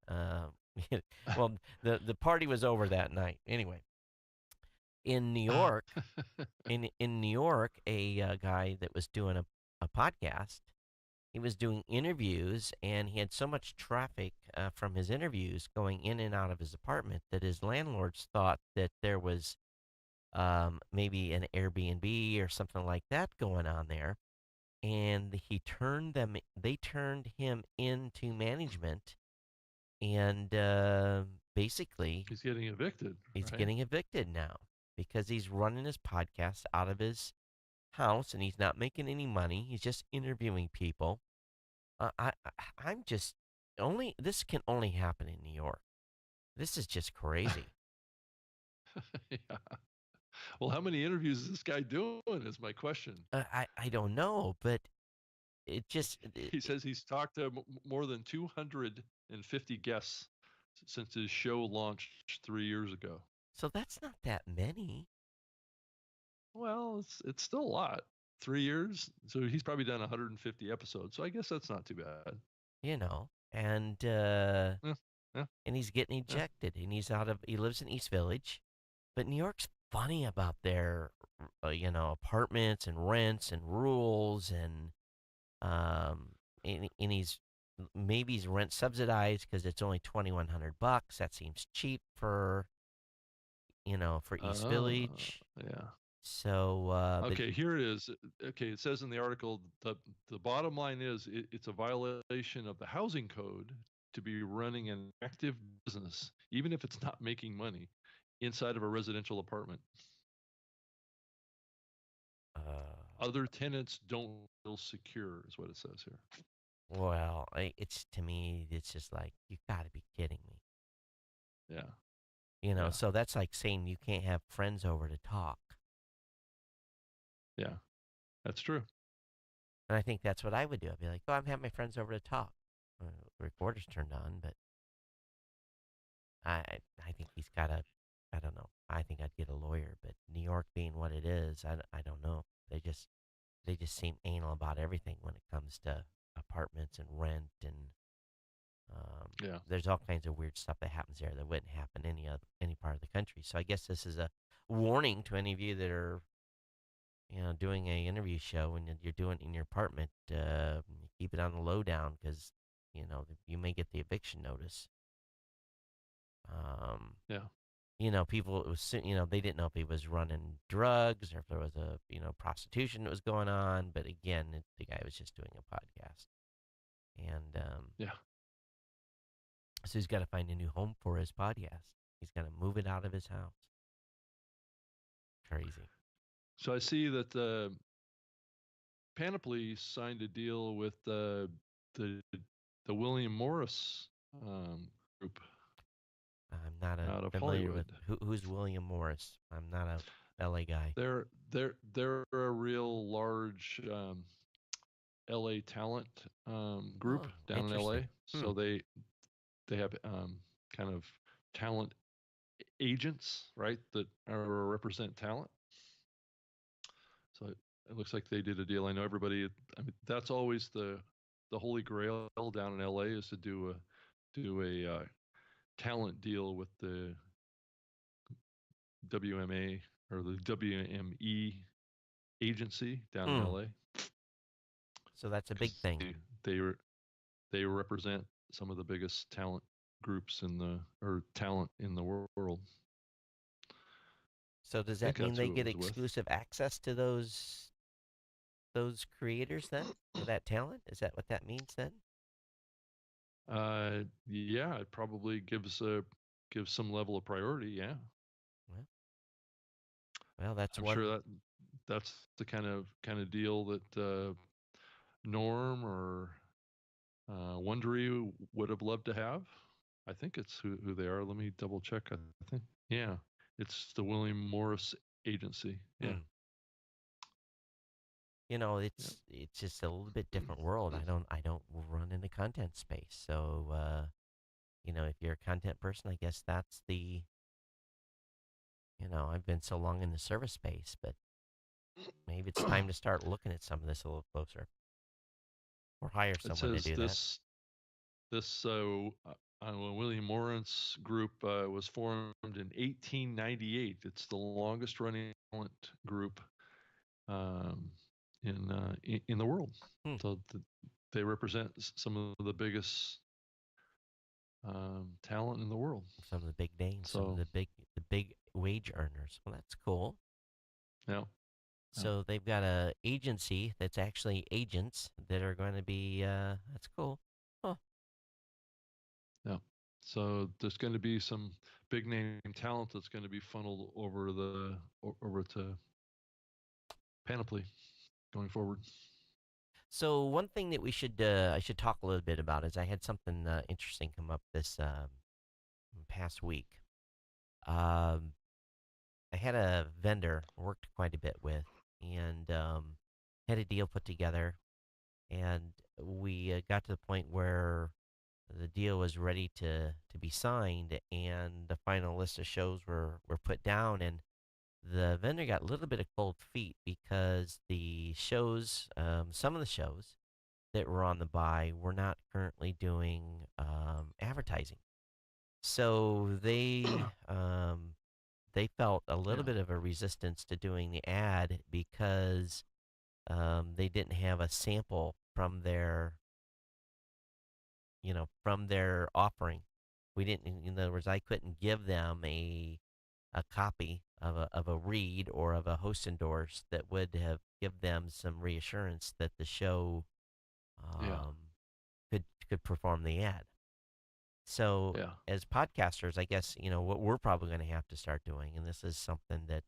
Well, the party was over that night. Anyway, in New York, in New York, a guy that was doing a podcast, he was doing interviews, and he had so much traffic from his interviews going in and out of his apartment that his landlords thought that there was maybe an Airbnb or something like that going on there, and they turned him into management, and basically He's getting evicted, he's right? getting evicted now because he's running his podcast out of his house and he's not making any money. He's just interviewing people. I'm just only this can only happen in New York. This is just crazy. Yeah. Well, how many interviews is this guy doing? Is my question. I don't know, but it just He says he's talked to more than 250 guests since his show launched 3 years ago. so that's not that many, Well, it's still a lot. 3 years, so he's probably done 150 episodes. So I guess that's not too bad. you know. Yeah, yeah, And he's getting yeah. ejected, and he lives in East Village, but New York's funny about their apartments and rents and rules um and he's rent subsidized because it's only $2,100. That seems cheap for East Uh, Village. yeah. So, but Okay, here it is. Okay, it says in the article the bottom line is it's a violation of the housing code to be running an active business, even if it's not making money, inside of a residential apartment. uh, Other tenants don't feel secure, is what it says here. well, it's to me, it's just like you got to be kidding me. Yeah, yeah, So that's like saying you can't have friends over to talk. yeah. That's true. And I think that's what I would do. I'd be like, "Oh, I'm having my friends over to talk." Recorder's turned on, but I think he's got a. I don't know. I think I'd get a lawyer, but New York being what it is, I don't know. They just seem anal about everything when it comes to apartments and rent and Yeah. there's all kinds of weird stuff that happens there that wouldn't happen any part of the country. So I guess this is a warning to any of you that are doing a interview show and you're doing it in your apartment. Keep it on the lowdown because you may get the eviction notice. Um, Yeah. People they didn't know if he was running drugs or if there was a prostitution that was going on. But again, the guy was just doing a podcast, and Yeah. so he's got to find a new home for his podcast. He's got to move it out of his house. Crazy. So I see that Panoply signed a deal with the the William Morris group I'm not out of familiar with Hollywood. who's William Morris. I'm not a LA guy. They're a real large LA talent group Oh, down in LA. interesting. Hmm. So they have kind of talent agents, right, that represent talent. So it looks like they did a deal. I know everybody. I mean, that's always the holy grail down in LA is to do a talent deal with the WMA or the WME agency down in Hmm. LA So that's a big because thing. they they represent some of the biggest talent groups in the or talent in the world. So does I think that mean that's they who it get was with. exclusive access to those creators then, or that talent? Is that what that means then? Yeah, it probably gives some level of priority. Yeah, Well, well, that's I'm sure one. that's the kind of deal that Norm or Wondery would have loved to have. I think it's who they are. Let me double check. I think yeah, it's the William Morris Agency. Yeah, Hmm. You know, yeah. it's just a little bit different world. I don't run in the content space, so if you're a content person, I guess that's the. I've been so long in the service space, but Maybe it's time to start looking at some of this a little closer, or hire It someone to says do that. this William Morris group was formed in 1898. It's the longest running talent group um, in the world. Hmm. So they represent some of the biggest talent in the world. Some of the big names, some of So the big wage earners. Well, that's cool. yeah, yeah, So they've got a agency that's actually agents that are going to be. That's cool. Huh. yeah. So there's going to be some big name talent that's going to be funneled over to Panoply going forward. So one thing that I should talk a little bit about is I had something interesting come up this past week. Um, I had a vendor I worked quite a bit with, and had a deal put together, and we got to the point where the deal was ready to be signed, and the final list of shows were put down, and the vendor got a little bit of cold feet because the shows, some of the shows that were on the buy were not currently doing advertising. So they felt a little Yeah, bit of a resistance to doing the ad because they didn't have a sample from their offering. We didn't, in other words, I couldn't give them a copy of a read or of a host endorse that would have give them some reassurance that the show yeah, um, could perform the ad. So yeah, as podcasters, I guess what we're probably going to have to start doing, and this is something that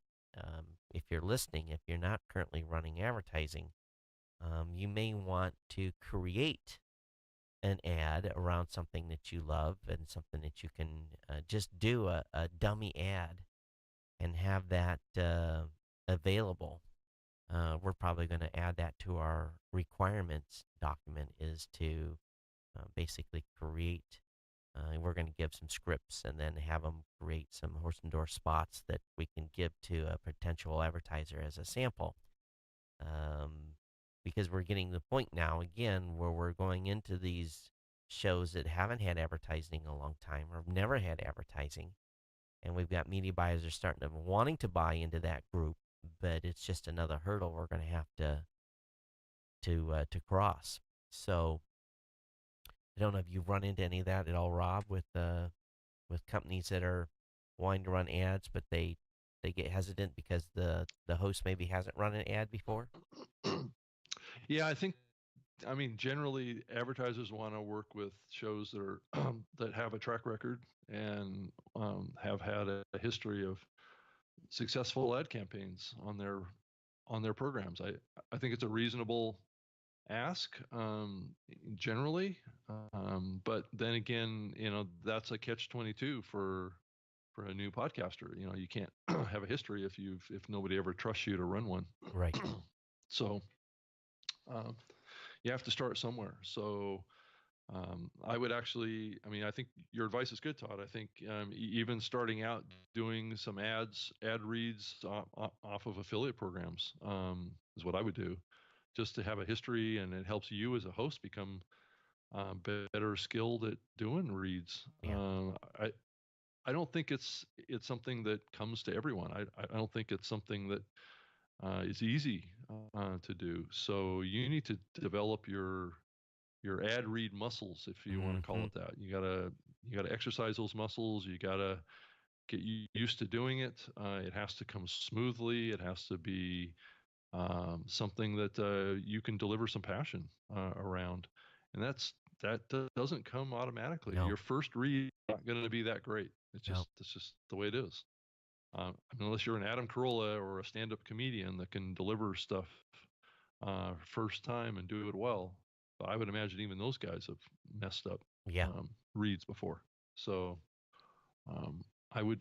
if you're listening, if you're not currently running advertising, you may want to create an ad around something that you love and something that you can just do a dummy ad and have that available. We're probably going to add that to our requirements document is to basically create. We're going to give some scripts and then have them create some horse and door spots that we can give to a potential advertiser as a sample. Um, because we're getting to the point now again where we're going into these shows that haven't had advertising in a long time or never had advertising, and we've got media buyers that are starting to wanting to buy into that group, but it's just another hurdle we're going to have to cross. So I don't know if you've run into any of that at all, Rob, with companies that are wanting to run ads, but they get hesitant because the host maybe hasn't run an ad before. yeah. I mean, generally, advertisers want to work with shows that are that have a track record and have had a history of successful ad campaigns on their programs. I think it's a reasonable ask generally, but then again, that's a catch-22 for a new podcaster. You can't have a history if nobody ever trusts you to run one. Right. So um, you have to start somewhere. So I would actually, I mean, I think your advice is good, Todd. I think even starting out doing some ad reads off of affiliate programs is what I would do, just to have a history, and it helps you as a host become better skilled at doing reads. Yeah. I don't think it's something that comes to everyone. I don't think it's something that is easy to do. So you need to develop your ad read muscles, if you want to call Hmm. it that. You gotta exercise those muscles. You gotta get used to doing it. It has to come smoothly. It has to be something that you can deliver some passion around, and that doesn't come automatically. No. Your first read is not going to be that great. No. It's just the way it is. Unless you're an Adam Carolla or a stand-up comedian that can deliver stuff first time and do it well. I would imagine even those guys have messed up Yeah. reads before. So I would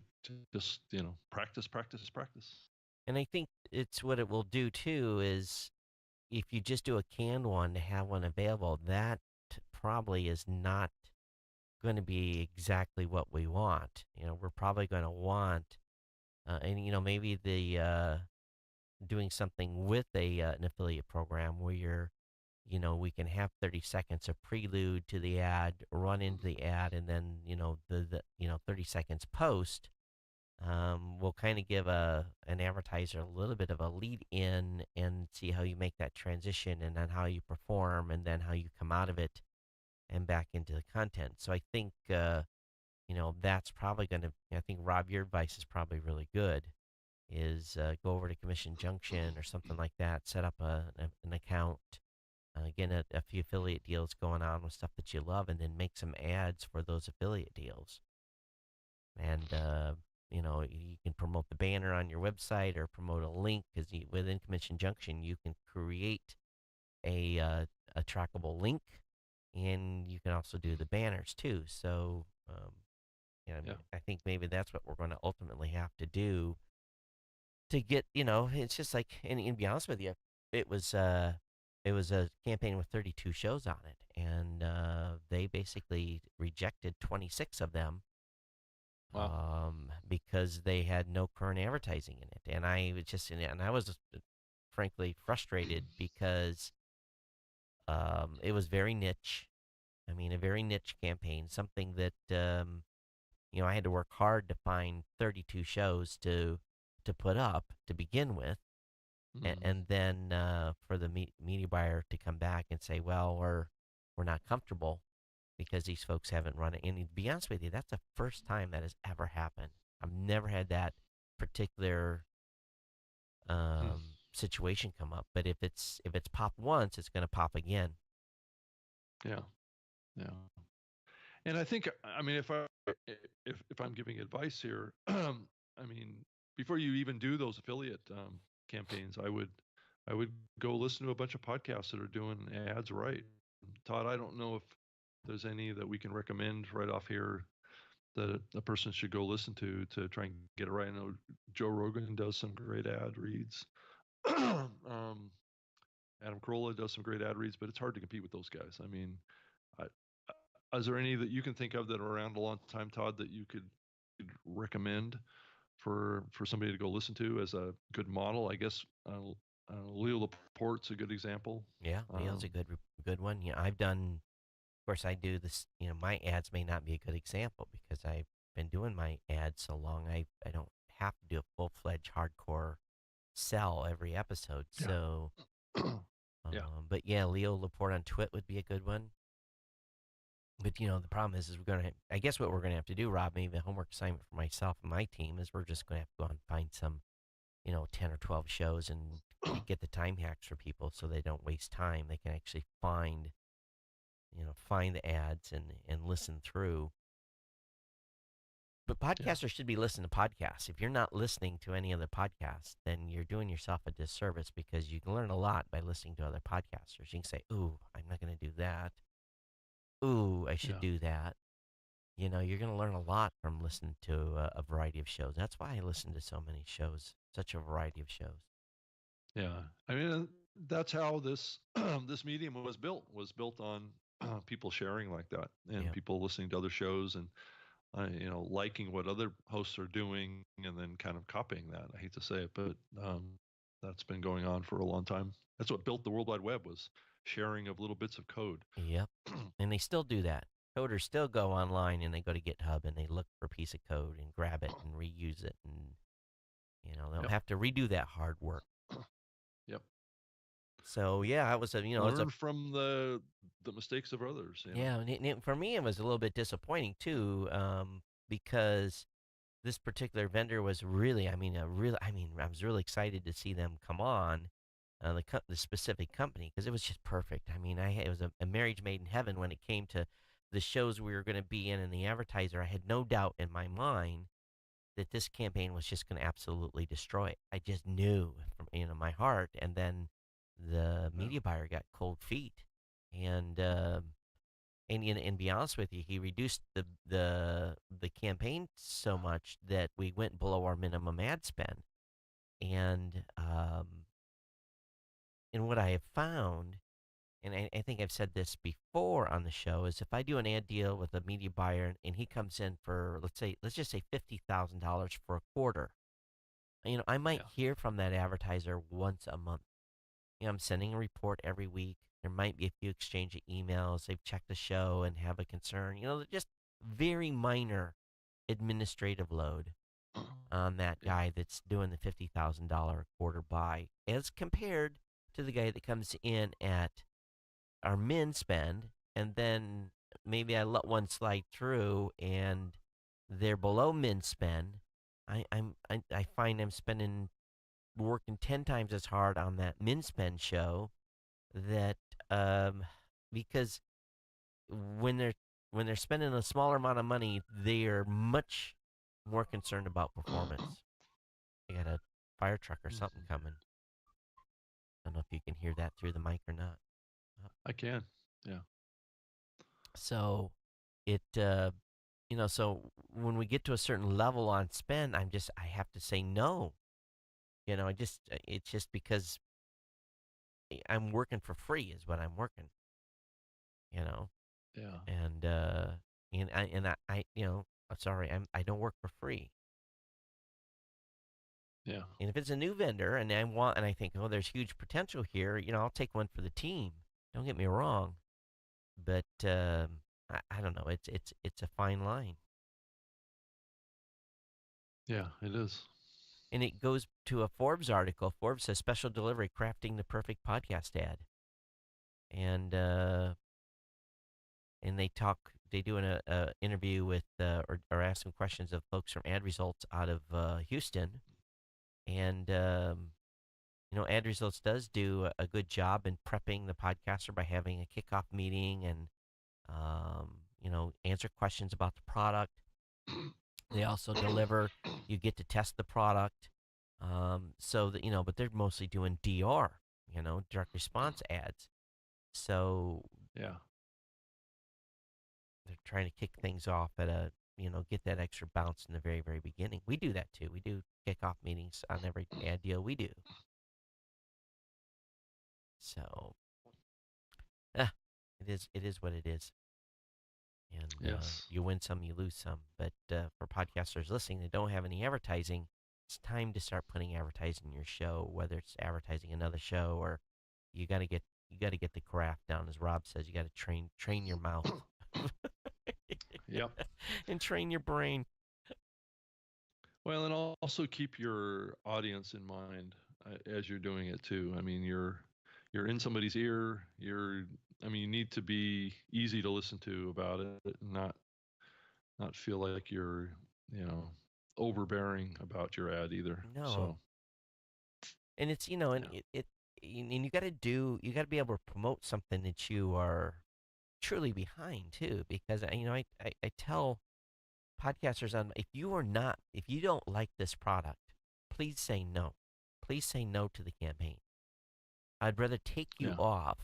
just practice, practice, practice. And I think it's what it will do too is if you just do a canned one to have one available, that probably is not going to be exactly what we want. We're probably going to want, and maybe doing something with an affiliate program where we can have 30 seconds of prelude to the ad, run into the ad, and then, the 30 seconds post will kind of give an advertiser a little bit of a lead in and see how you make that transition and then how you perform and then how you come out of it and back into the content. So I think, that's probably going to, I think, Rob, your advice is probably really good is go over to Commission Junction or something like that, set up an account, get a few affiliate deals going on with stuff that you love, and then make some ads for those affiliate deals. And, you can promote the banner on your website or promote a link because within Commission Junction, you can create a trackable link and you can also do the banners too. So, I Yeah. mean, I think maybe that's what we're going to ultimately have to do to get, it's just like, and to be honest with you, it was uh it was a campaign with 32 shows on it, and they basically rejected 26 of them Wow. because they had no current advertising in it, and I was frankly frustrated because it was very niche. I mean, a very niche campaign, something that I had to work hard to find 32 shows to put up to begin with, Mm. and then for the media buyer to come back and say, "Well, we're not comfortable because these folks haven't run it." And to be honest with you, that's the first time that has ever happened. I've never had that particular Mm. situation come up. But if it's popped once, it's going to pop again. Yeah. Yeah. And I think, I mean, if I'm giving advice here, I mean, before you even do those affiliate campaigns, I would go listen to a bunch of podcasts that are doing ads right. Todd, I don't know if there's any that we can recommend right off here that a person should go listen to try and get it right. I know Joe Rogan does some great ad reads. Adam Carolla does some great ad reads, but it's hard to compete with those guys. I mean, I, is there any that you can think of that are around a long time, Todd, that you could recommend for somebody to go listen to as a good model? I guess Leo Laporte's a good example. Yeah, Leo's a good one. I've done. Of course, I do this. My ads may not be a good example because I've been doing my ads so long. I don't have to do a full fledged hardcore sell every episode. Yeah. So, Yeah. but yeah, Leo Laporte on Twit would be a good one. But the problem is we're gonna. I guess what we're gonna have to do, Rob, maybe a homework assignment for myself and my team is we're just gonna have to go out and find some, 10 or 12 shows and get the time hacks for people so they don't waste time. They can actually find the ads and listen through. But Yeah. podcasters should be listening to podcasts. If you're not listening to any other podcasts, then you're doing yourself a disservice because you can learn a lot by listening to other podcasters. You can say, "Ooh, I'm not going to do that. Ooh, I should Yeah. do that." You're going to learn a lot from listening to a variety of shows. That's why I listen to so many shows, such a variety of shows. Yeah. I mean, that's how this this medium was built on people sharing like that and Yeah. people listening to other shows and liking what other hosts are doing and then kind of copying that. I hate to say it, but that's been going on for a long time. That's what built the World Wide Web was sharing of little bits of code. Yep. And they still do that. Coders still go online and they go to GitHub and they look for a piece of code and grab it and reuse it, and they don't Yep. have to redo that hard work. Yep. So yeah, it was a Learn from the mistakes of others. yeah. And for me, it was a little bit disappointing too, because this particular vendor was really, I was really excited to see them come on, the specific company because it was just perfect. I mean, it was a marriage made in heaven when it came to the shows we were going to be in and the advertiser. I had no doubt in my mind that this campaign was just going to absolutely destroy it. I just knew from my heart, and then the Yeah. media buyer got cold feet, and and be honest with you, he reduced the campaign so much that we went below our minimum ad spend, and what I have found, and I think I've said this before on the show, is if I do an ad deal with a media buyer and he comes in for let's just say $50,000 for a quarter, I might Yeah. hear from that advertiser once a month. I'm sending a report every week. There might be a few exchange of emails. They've checked the show and have a concern. Just very minor administrative load on that Yeah. guy that's doing the $50,000 quarter buy as compared to the guy that comes in at our min spend, and then maybe I let one slide through and they're below min spend. I find I'm spending working 10 times as hard on that min spend show that um because when they're when they're spending a smaller amount of money, they are much more concerned about performance. I got a fire truck or something Mhm. coming. I don't know if you can hear that through the mic or not. I can. Yeah. So so when we get to a certain level on spend, I have to say no. It's just because I'm working for free is what I'm working, you know. Yeah. And I'm sorry, I don't work for free. Yeah. And if it's a new vendor and I think, oh, there's huge potential here, I'll take one for the team. Don't get me wrong, but I don't know. It's a fine line. Yeah. It is. And it goes to a Forbes article. Forbes says special delivery crafting the perfect podcast ad. And they do a interview with or ask some questions of folks from Ad Results out of Houston. And Ad Results does do a good job in prepping the podcaster by having a kickoff meeting and answer questions about the product. They also deliver. You get to test the product. So that but they're mostly doing DR, direct response ads. So Yeah. they're trying to kick things off at get that extra bounce in the very, very beginning. We do that too. We do kickoff meetings on every ad deal we do. So, it is what it is. And Yes. you win some, you lose some. But for podcasters listening that don't have any advertising, it's time to start putting advertising in your show, whether it's advertising another show or you got to get you got to get the craft down, as Rob says. You got to train your mouth Yep. and train your brain. Well, and also keep your audience in mind as you're doing it too. I mean, you're in somebody's ear. You need to be easy to listen to about it, not feel like you're, you know, overbearing about your ad either. No, So, and it's and yeah. and you got to be able to promote something that you are truly behind too, because I tell podcasters on if you don't like this product, please say no. Please say no to the campaign. I'd rather take you Yeah. off,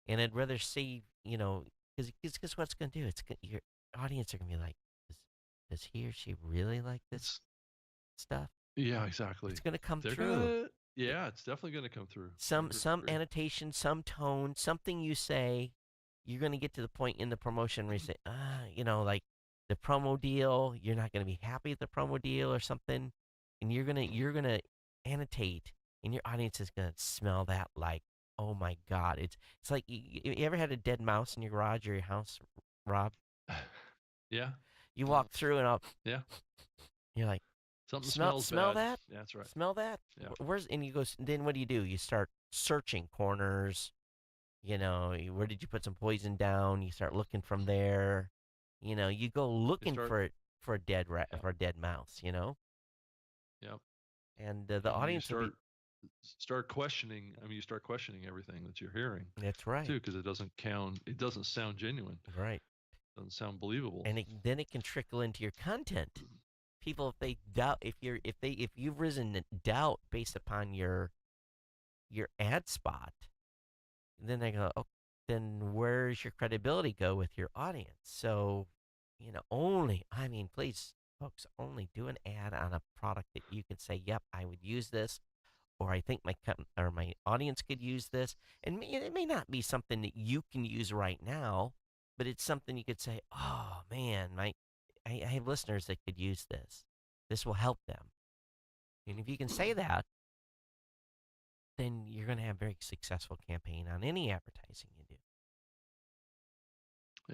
and I'd rather save, because guess what it's going to do? Your audience are going to be like, does he or she really like this It's stuff? yeah, exactly. It's going to come They're through. gonna It, yeah, it's definitely gonna come through. I some agree. annotation, some tone, something you say, you're going to get to the point in the promotion where you say, like the promo deal, you're not going to be happy with the promo deal or something, and you're gonna annotate, and your audience is going to smell that like, oh my God, it's like you ever had a dead mouse in your garage or your house, Rob? Yeah. You walk through and Yeah. you're like, Something smell smells smell bad. that, Yeah, that's right. smell that. Yeah. Where's and you go. Then what do? You start searching corners. Where did you put some poison down? You start looking from there. You go You looking start for it for a dead rat yeah. for a dead mouse. Yeah. And the And you audience will be. start questioning. I mean, you start questioning everything that you're hearing That's too, right, because it doesn't sound genuine. right. It doesn't sound believable. And then it can trickle into your content. People, if they doubt, if you've risen to doubt based upon your ad spot, then they go, oh, then where's your credibility go with your audience? So, I mean, please, folks, only do an ad on a product that you can say, yep, I would use this, or I think my audience could use this. And it may not be something that you can use right now, but it's something you could say, oh man, I have listeners that could use this. This will help them. And if you can say that, then you're going to have a very successful campaign on any advertising you do.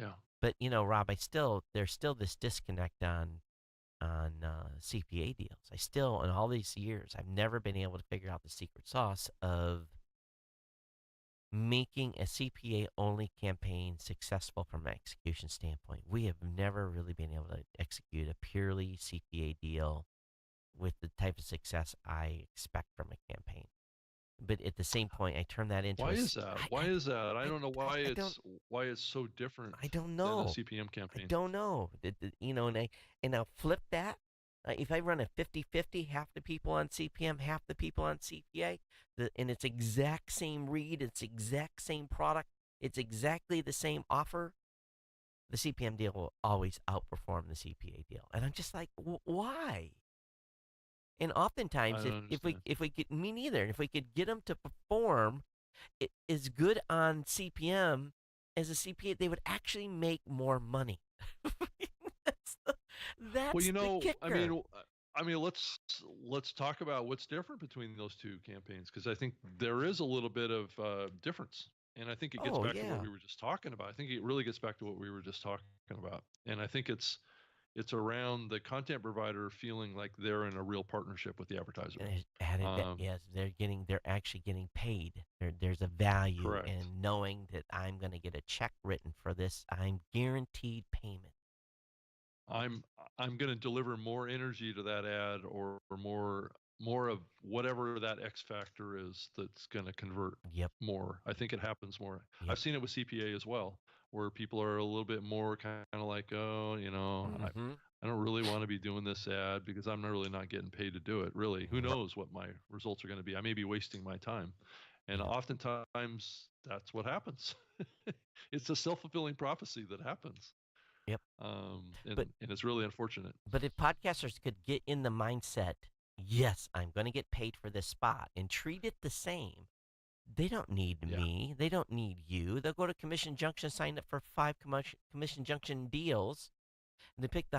Yeah. But Rob, there's still this disconnect on CPA deals. I still, in all these years, I've never been able to figure out the secret sauce of making a CPA only campaign successful from an execution standpoint. We have never really been able to execute a purely CPA deal with the type of success I expect from a campaign. But at the same point, I turn that into Why is that? Why is that? I don't know I don't why it's so different I don't than a know. CPM I campaign. don't know. And I'll flip that. If I run a 50-50, half the people on CPM, half the people on CPA, and it's exact same read, it's exact same product, it's exactly the same offer, the CPM deal will always outperform the CPA deal. And I'm just like, why? And I oftentimes, don't understand. if we get me neither, if we could get them to perform as good on CPM as a CPA, they would actually make more money. that's the, Well, that's the kicker. let's talk about what's different between those two campaigns because I think there is a little bit of difference, and I think it gets Oh back to what yeah, we were just talking about. I think it really gets back to what we were just talking about, and I think it's around the content provider feeling like they're in a real partnership with the advertiser. and it's added that Um, yes, they're actually getting paid. There's a value correct. in knowing that I'm going to get a check written for this. I'm guaranteed payment. I'm I'm going to deliver more energy to that ad or more of whatever that X factor is that's going to convert Yep, more. I think it happens more. yep. I've seen it with CPA as well, where people are a little bit more kind of like, oh, Mm-hmm. I don't really want to be doing this ad because I'm not really not getting paid to do it. Really, who knows what my results are going to be? I may be wasting my time, and Yep, oftentimes that's what happens. It's a self-fulfilling prophecy that happens, yep. and But it's really unfortunate. But if podcasters could get in the mindset, yes, I'm going to get paid for this spot and treat it the same, they don't need Yeah, me. They don't need you. They'll go to Commission Junction, sign up for five Commission Junction deals, and they pick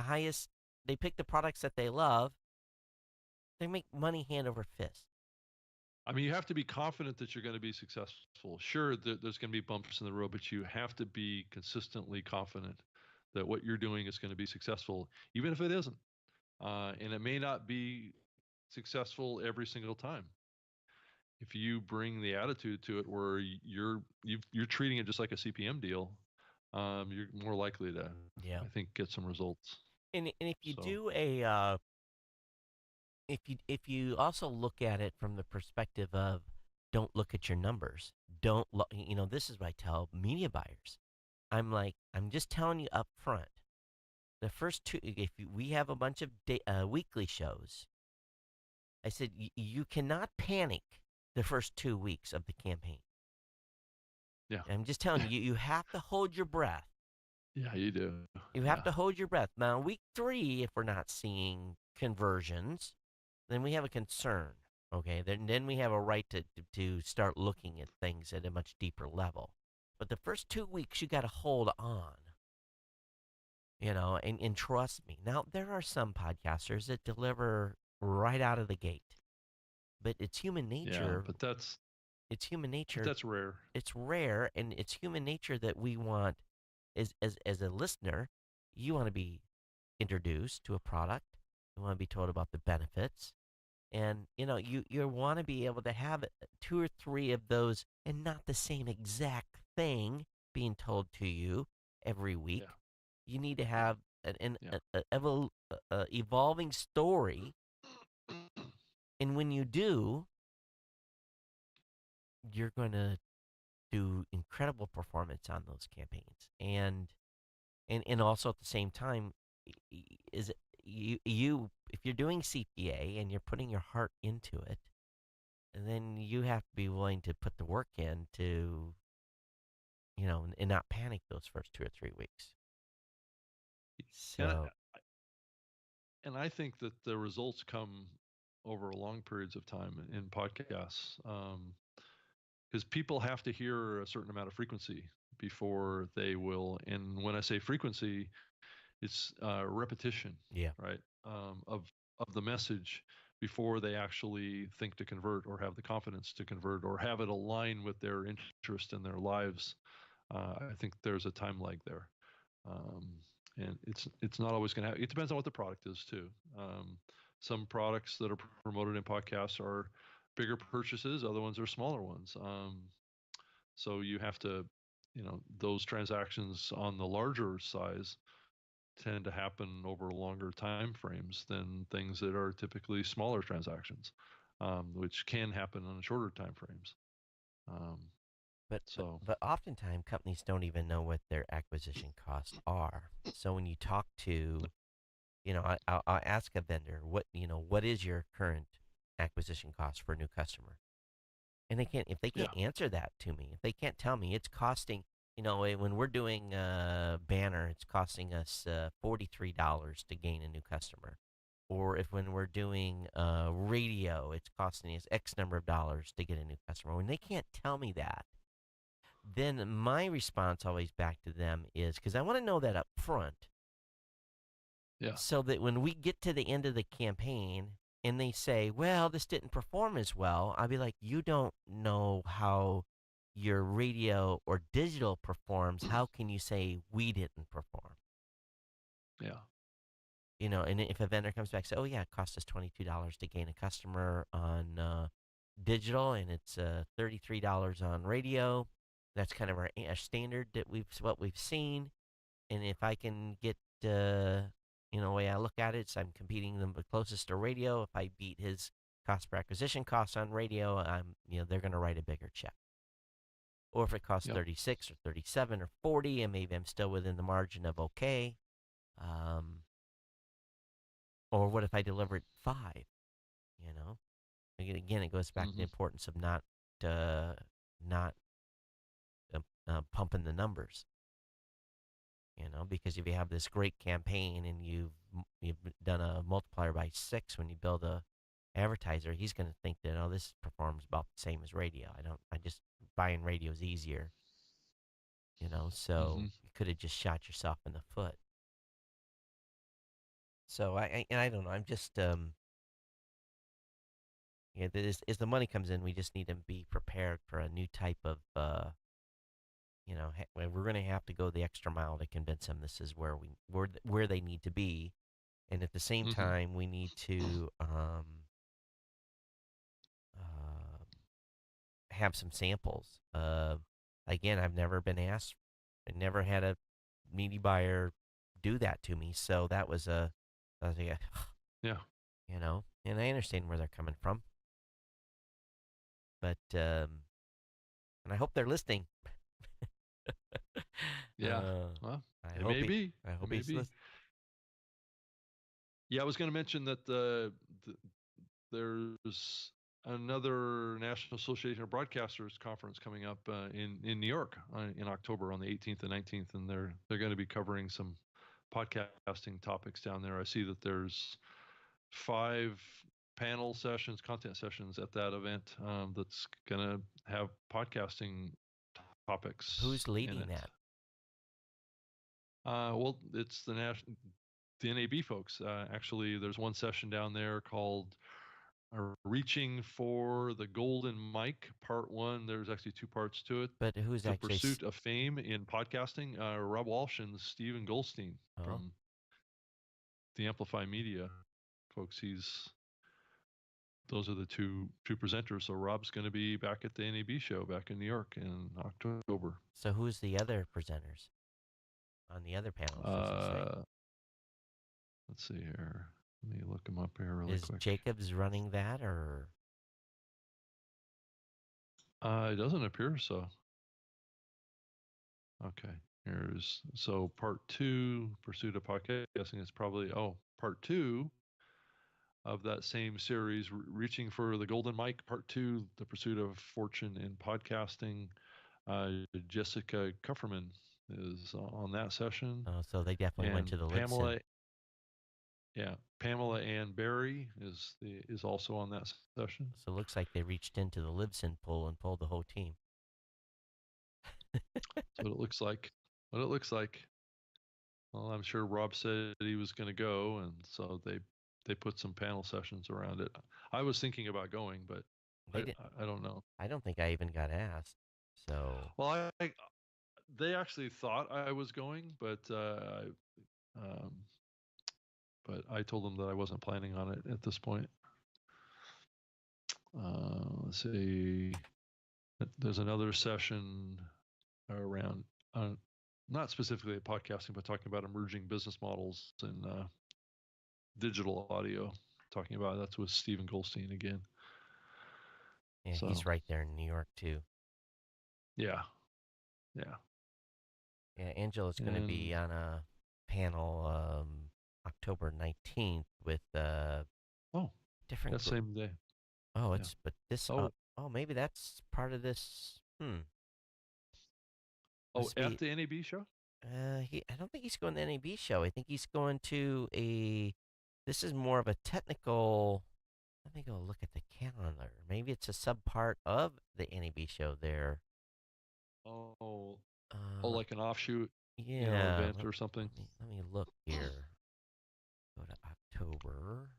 the products that they love. They make money hand over fist. I mean, you have to be confident that you're going to be successful. Sure, there's going to be bumps in the road, but you have to be consistently confident that what you're doing is going to be successful, even if it isn't. And it may not be successful every single time. If you bring the attitude to it where you're treating it just like a CPM deal, you're more likely to, Yeah. I think, get some results. And if you So do a if you also look at it from the perspective of don't look at your numbers. Don't look, this is what I tell media buyers. I'm just telling you up front. The first two, we have a bunch of weekly shows, I said you cannot panic the first 2 weeks of the campaign. yeah, I'm just telling you, you have to hold your breath. yeah, you do. You have Yeah, to hold your breath. Now, week 3, if we're not seeing conversions, then we have a concern. Okay, then we have a right to start looking at things at a much deeper level. But the first 2 weeks, you got to hold on, and trust me. Now, there are some podcasters that deliver right out of the gate, but it's human yeah, nature. It's human but nature. that's rare. It's rare, and it's human nature that we want, as a listener, you want to be introduced to a product. You want to be told about the benefits, and you want to be able to have 2 or 3 of those, and not the same exact thing being told to you every week. Yeah, You need to have an yeah. evolving story, and when you do, you're going to do incredible performance on those campaigns, and also at the same time, is it you if you're doing CPA and you're putting your heart into it, and then you have to be willing to put the work in to and not panic those first 2 or 3 weeks. And So and I think that the results come over long periods of time in podcasts, because people have to hear a certain amount of frequency before they will. And when I say frequency, it's repetition, yeah, right? Of the message before they actually think to convert or have the confidence to convert or have it align with their interest in their lives. I think there's a time lag there. Um, and it's not always going to happen. It depends on what the product is too. Some products that are promoted in podcasts are bigger purchases. Other ones are smaller ones. So you have to, those transactions on the larger size tend to happen over longer time frames than things that are typically smaller transactions, which can happen on shorter time frames. Um, But, but so but oftentimes companies don't even know what their acquisition costs are. So when you talk to, I'll ask a vendor, what is your current acquisition cost for a new customer? And if they yeah, can't answer that to me, if they can't tell me it's costing, when we're doing banner, it's costing us $43 to gain a new customer. Or if when we're doing radio, it's costing us X number of dollars to get a new customer. When they can't tell me that, then my response always back to them is because I want to know that up front yeah, so that when we get to the end of the campaign and they say, well, this didn't perform as well, I'll be like, you don't know how your radio or digital performs. How can you say we didn't perform? yeah. And if a vendor comes back and says, oh, yeah, it cost us $22 to gain a customer on digital and it's $33 on radio, that's kind of our standard that what we've seen. And if I can get, the way I look at it, is I'm competing them the closest to radio. If I beat his cost per acquisition costs on radio, they're going to write a bigger check. Or if it costs Yep. 36 or 37 or 40, and maybe I'm still within the margin of okay. Um, or what if I deliver it 5? You know, again, it goes back to the Hmm. importance of not pumping the numbers. Because if you have this great campaign and you've done a multiplier by 6 when you build a advertiser, he's going to think that, oh, this performs about the same as radio. I just buying radio is easier, Hmm. so you could have just shot yourself in the foot. So I don't know. I'm just as the money comes in, we just need to be prepared for a new type of we're going to have to go the extra mile to convince them this is where they need to be, and at the same Hmm. time, we need to uh, have some samples. Again, I've never been asked, I never had a media buyer do that to me, so I was like, Yeah. and I understand where they're coming from, but and I hope they're listening. Yeah. uh, Well, I it hope may be. I It hope may he's be. listening. Yeah, I was going to mention that there's another National Association of Broadcasters conference coming up in New York in October on the 18th and 19th, and they're going to be covering some podcasting topics down there. I see that there's 5 panel sessions, content sessions at that event that's going to have podcasting topics Who's in leading it. that? Well, it's the NAB folks. Actually, there's one session down there called Reaching for the Golden Mic, Part 1. There's actually 2 parts to it. But who's The actually? Pursuit of Fame in Podcasting. Rob Walsh and Stephen Goldstein Oh, from the Amplify Media folks. Those are the two presenters. So Rob's going to be back at the NAB show back in New York in October. so who's the other presenters on the other panels? Does he say? Uh, let's see here. Let me look them up here really Is quick. Jacobs running that, or It doesn't appear so. Okay. So part 2, Pursuit of Podcasting is probably part 2 of that same series, Reaching for the Golden Mic, part 2, The Pursuit of Fortune in Podcasting. Jessica Kupferman is on that session, oh, so they definitely went and to the Libsyn. Pamela Ann Berry is also on that session. So it looks like they reached into the Libsyn pool and pulled the whole team. That's what it looks like. What it looks like. Well, I'm sure Rob said he was going to go, and so they they put some panel sessions around it. I was thinking about going, but They didn't. I don't know. I don't think I even got asked. So Well, they actually thought I was going, um, but I told them that I wasn't planning on it at this point. Let's see. There's another session around, not specifically podcasting, but talking about emerging business models and digital audio. Talking about that's with Stephen Goldstein again. yeah, So he's right there in New York too. yeah, yeah, Yeah, Angela's going to and be on a panel October 19th with oh, different that group. same day. Oh, Yeah. it's but this. Oh, Oh, maybe that's part of this. oh, Must at be. the NAB show. I don't think he's going to the NAB show. I think he's going to a. This is more of a technical. Let me go look at the calendar. Maybe it's a sub part of the NAB show there. Oh, oh, Uh, like an offshoot, yeah. event or something. Let me look here. Go to October.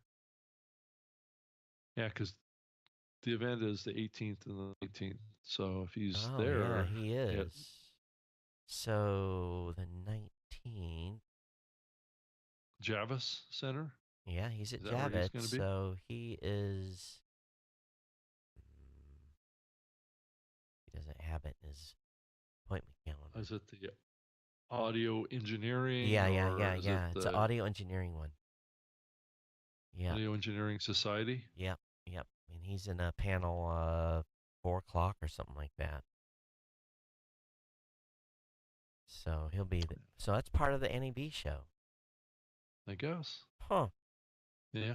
Yeah, because the event is the 18th and the 19th. So if he's Oh yeah, there, he yeah, is. So the 19th. Javis Center, Yeah, he's at is that where he's Javits. going to be? So he is. mm, He doesn't have it in his appointment calendar. Is it the audio engineering Yeah, yeah, or yeah, is it yeah. It's an the audio engineering one. Yeah, Audio Engineering Society? yep, yep. And he's in a panel 4 o'clock or something like that. So he'll be. So that's part of the NAB show. I guess. Huh. Yeah,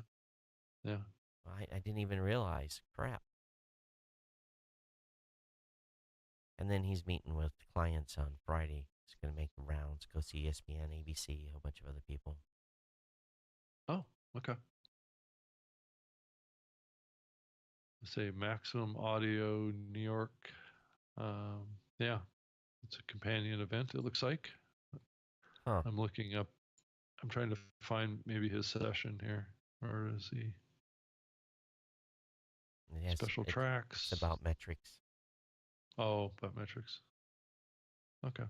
yeah. I didn't even realize. Crap. And then he's meeting with clients on Friday. He's going to make the rounds, go see ESPN, ABC, a whole bunch of other people. Oh, okay. Let's say Maximum Audio New York. Yeah, it's a companion event, it looks like. Huh. I'm looking up, I'm trying to find maybe his session here. Where is he? Special It's tracks. about metrics. Oh, biometrics. Okay.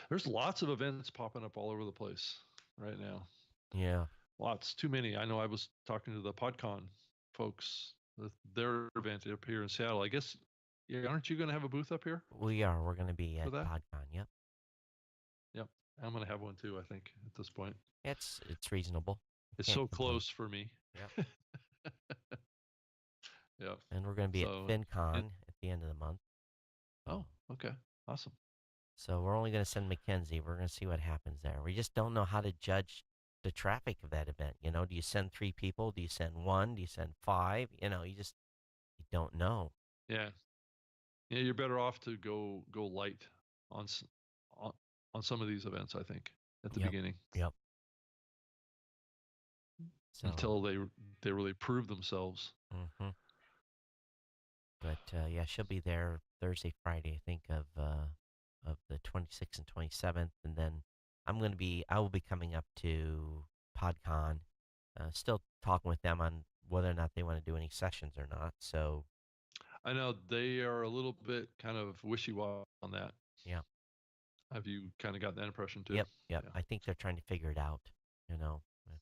There's lots of events popping up all over the place right now. Yeah. Lots, too many. I know I was talking to the PodCon folks, their event up here in Seattle. I guess, yeah, aren't you going to have a booth up here We are. We're going to be for at that? PodCon. Yep. Yep. I'm going to have one too, I think, at this point. It's reasonable. It's Can't so complain. close for me. Yep. Yep. And we're going to be at So, FinCon and, at the end of the month. oh, So, okay. Awesome. so we're only going to send Mackenzie. We're going to see what happens there. We just don't know how to judge the traffic of that event. Do you send 3 people? Do you send one? Do you send five? You don't know. Yeah. Yeah. You're better off to go light on, on, on some of these events, I think, at the Yep. beginning Yep. So, until they really prove themselves. hmm but yeah, she'll be there Thursday, Friday, I think of the 26th and 27th, and then I will be coming up to PodCon, still talking with them on whether or not they want to do any sessions or not. So, I know they are a little bit kind of wishy-washy on that. yeah, Have you kind of got that impression too? yep, yep. Yeah. I think they're trying to figure it out.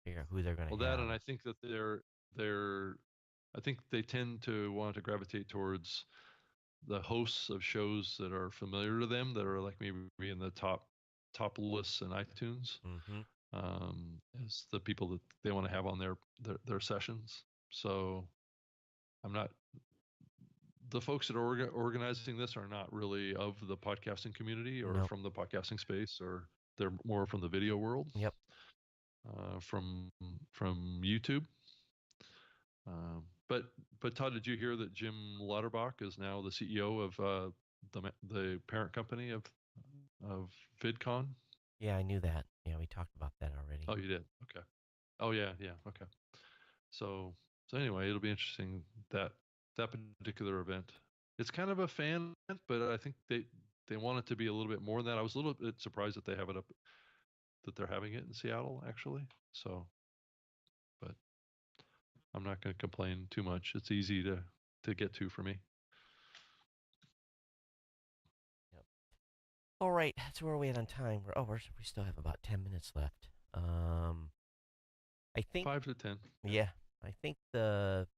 Figure out who they're going Well, to that, have. and I think that they're I think they tend to want to gravitate towards the hosts of shows that are familiar to them, that are like maybe in the top lists in iTunes, Mm-hmm. as the people that they want to have on their sessions. So I'm not the folks that are organizing this are not really of the podcasting community or Nope. from the podcasting space, or they're more from the video world, Yep. from YouTube. Um, but Todd, did you hear that Jim Lauterbach is now the CEO of the parent company of VidCon? Yeah, I knew that. Yeah, we talked about that already. Oh, you did. Okay. Oh yeah, yeah. Okay. So anyway, it'll be interesting that particular event. It's kind of a fan event, but I think they want it to be a little bit more than that. I was a little bit surprised that they have it up that they're having it in Seattle actually. So, but I'm not going to complain too much. It's easy to get to for me. Yep. All right, that's where we at on time. We still have about 10 minutes left. I think 5 to 10. Yeah. yeah, I think it's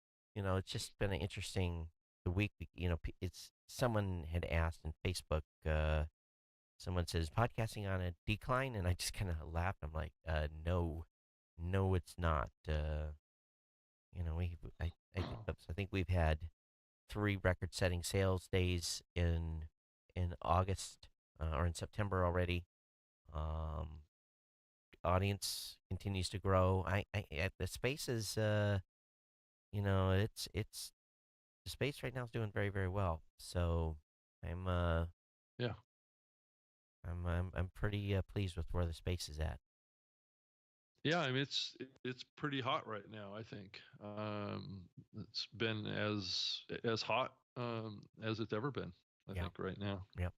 just been an interesting the week. It's someone had asked in Facebook. Someone says podcasting on a decline, and I just kind of laughed. I'm like, no, no, it's not. I think we've had three record-setting sales days in August or in September already. Um, Audience continues to grow. The space is it's the space right now is doing very very well. So I'm uh Yeah. I'm pretty pleased with where the space is at. Yeah, I mean it's pretty hot right now. I think it's been as hot as it's ever been. I Yeah, think right now. yep.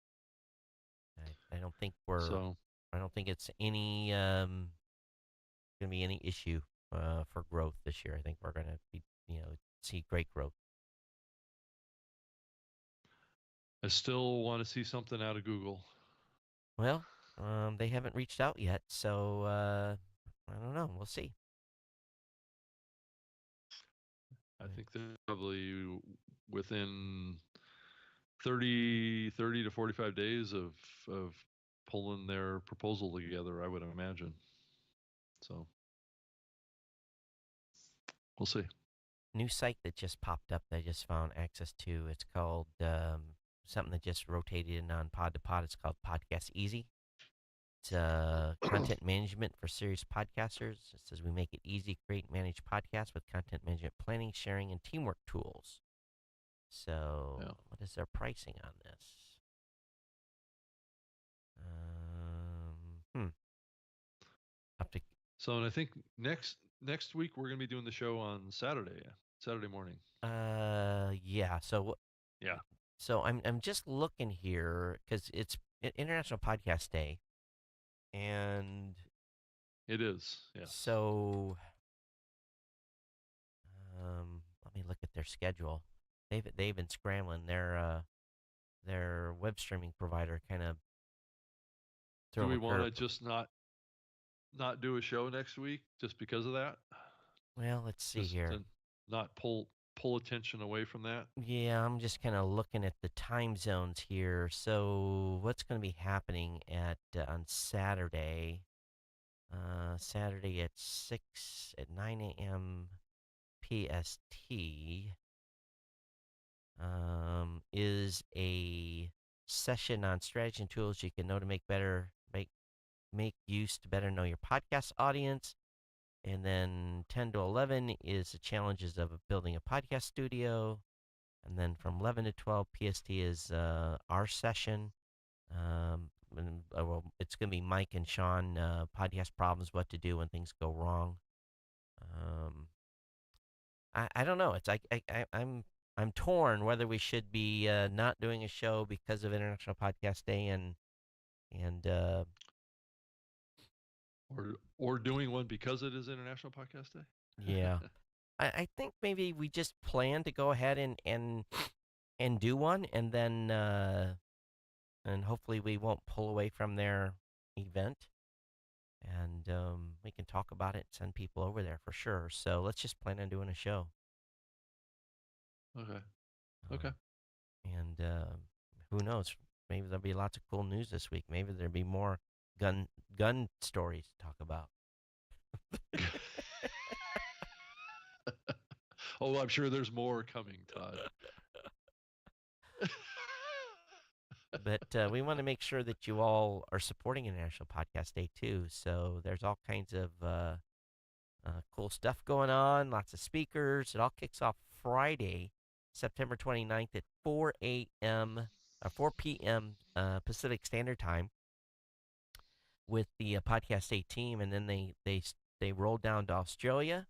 I don't think So I don't think it's any gonna be any issue for growth this year. I think we're gonna be see great growth. I still want to see something out of Google. Well, they haven't reached out yet, so I don't know. We'll see. I Right. think they're probably within 30 to 45 days of pulling their proposal together, I would imagine. So we'll see. New site that just popped up that I just found access to. It's called something that just rotated in on Pod to Pod. It's called Podcast Easy. It's content management for serious podcasters. It says we make it easy to create and manage podcasts with content management planning, sharing, and teamwork tools. So, Yeah. what is their pricing on this? Hmm. Up to So and I think next week we're gonna be doing the show on Saturday morning. yeah. Yeah. So I'm just looking here because it's International Podcast Day, and It is. Yes. so let me look at their schedule. They've been scrambling. Their web streaming provider kind of threw Do them we a want curve. to just not do a show next week just because of that? Well, let's see Just here. to not pull attention away from that. Yeah, I'm just kind of looking at the time zones here. So what's going to be happening at on Saturday? Saturday at 9 a.m. PST is a session on strategy and tools you can know to make use to better know your podcast audience. And then 10 to 11 is the challenges of building a podcast studio. And then from 11 to 12 PST is our session. It's going to be Mike and Sean, podcast problems, what to do when things go wrong. Um, I don't know. It's like I'm torn whether we should be not doing a show because of International Podcast Day and Or doing one because it is International Podcast Day. yeah. I think maybe we just plan to go ahead and do one, and hopefully we won't pull away from their event, and we can talk about it, send people over there for sure. So let's just plan on doing a show. Okay. Um, Okay. and who knows? Maybe there'll be lots of cool news this week. Maybe there'll be more gun stories to talk about. Oh, I'm sure there's more coming, Todd. But we want to make sure that you all are supporting International Podcast Day too. So there's all kinds of cool stuff going on, lots of speakers. It all kicks off Friday, September 29th at 4 a.m. or 4 p.m. Pacific Standard Time with the Podcast Day team, and then they roll down to Australia,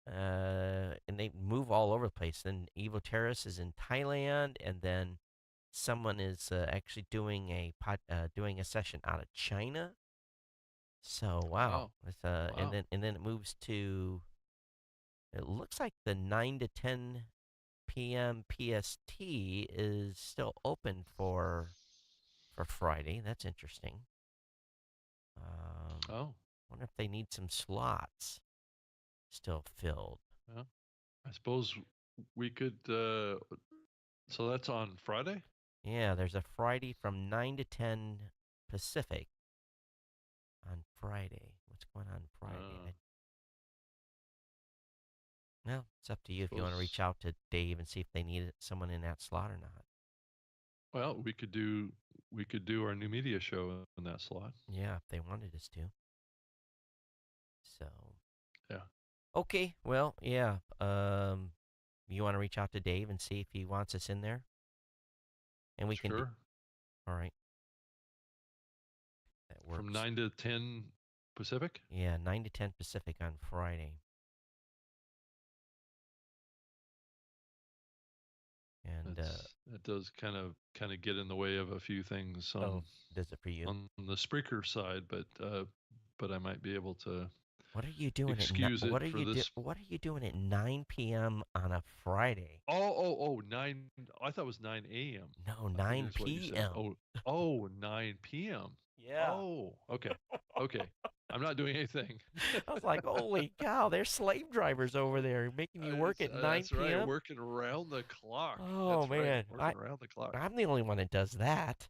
and they move all over the place. Then Evo Terrace is in Thailand, and then someone is actually doing a session out of China. So wow, Wow. it's Wow. and then it moves to It looks like the 9 to 10 p.m. PST is still open for Friday. That's interesting. Oh, Wonder if they need some slots still filled. yeah. I suppose we could. So that's on Friday. Yeah, there's a Friday from 9 to 10 Pacific on Friday. What's going on Friday? Uh, Well, it's up to you if you want to reach suppose. out to Dave and see if they need someone in that slot or not. Well, we could do our new media show in that slot. Yeah, if they wanted us to. So, Yeah. okay, well, yeah. You want to reach out to Dave and see if he wants us in there, and we can do. Sure. All right, that From works. 9 to 10 Pacific. Yeah, 9 to 10 Pacific on Friday, and That does kind of get in the way of a few things oh, does it for you? on the Spreaker side, but I might be able to What are you doing at excuse it for this. What are you doing at 9 p.m. on a Friday? Oh, 9. I thought it was 9 a.m. No, I think 9 is what you said. p.m. Oh, 9 p.m. Yeah. Oh, okay. Okay. I'm not doing anything. I was like, holy cow, there's slave drivers over there making you work at That's 9 right. p.m. Working around the clock. Oh That's right. man, Working around the clock. I'm the only one that does that.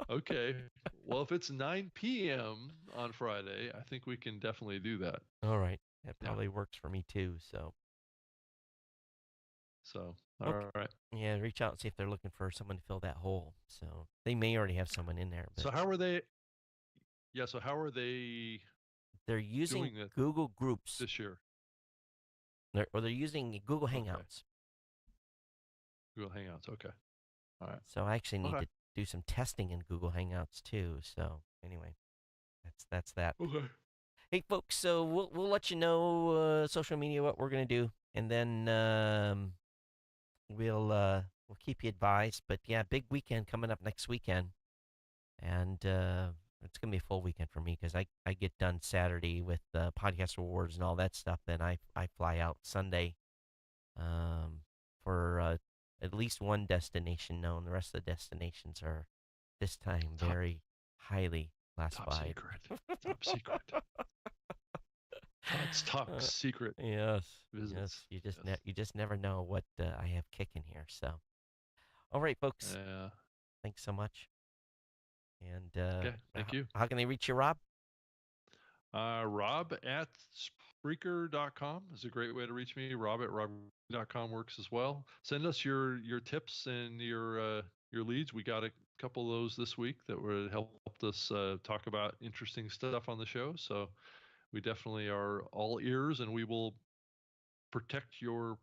Okay. Well, if it's 9 p.m. on Friday, I think we can definitely do that. All right, that Yeah. probably works for me too. So, So, okay, all right. yeah, reach out and see if they're looking for someone to fill that hole. So they may already have someone in there, but So how are they? Yeah. So how are they they're using doing it Google Groups, this year? or they're using Google Okay. Hangouts. Google Hangouts. Okay. All right. So I actually need Okay. to do some testing in Google Hangouts too. So anyway, that's that. Okay. Hey folks, so we'll let you know social media what we're gonna do, and then we'll keep you advised. But yeah, big weekend coming up next weekend, and it's gonna be a full weekend for me because I get done Saturday with podcast awards and all that stuff. Then I fly out Sunday for at least one destination known. The rest of the destinations are this time Top very highly top classified. secret. Top secret. It's top Uh, secret yes, yes. visits. Yes. You just never know what I have kicking here. So, all right, folks. Yeah. Thanks so much. And Okay. Thank you. how can they reach you, Rob? Rob at Spreaker.com is a great way to reach me. Rob at Rob.com works as well. Send us your tips and your leads. We got a couple of those this week that would helped us talk about interesting stuff on the show. So we definitely are all ears, and we will protect your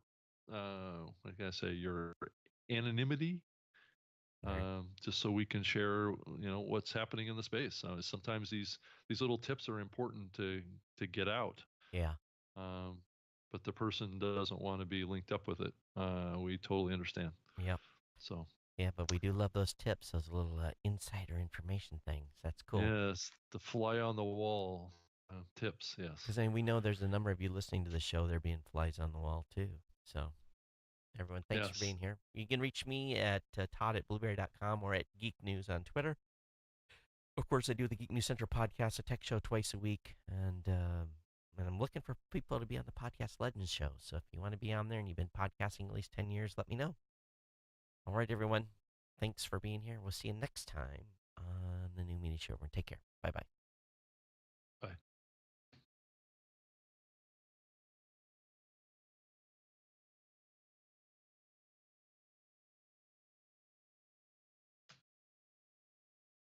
what can I say, your anonymity, Right. just so we can share what's happening in the space. Sometimes these little tips are important to get out, Yeah. um, but the person doesn't want to be linked up with it. We totally understand. Yep. So Yeah, but we do love those tips, those little insider information things. That's cool. yes, the fly on the wall tips. Yes. Because I mean, we know there's a number of you listening to the show. They're being flies on the wall too. So everyone, thanks for Yes. being here. You can reach me at todd@blueberry.com or at Geek News on Twitter. Of course, I do the Geek News Central podcast, a tech show twice a week, and I'm looking for people to be on the Podcast Legends show. So if you want to be on there and you've been podcasting at least 10 years, let me know. All right, everyone. Thanks for being here. We'll see you next time on the New Media Show. Take care. Bye bye. Bye.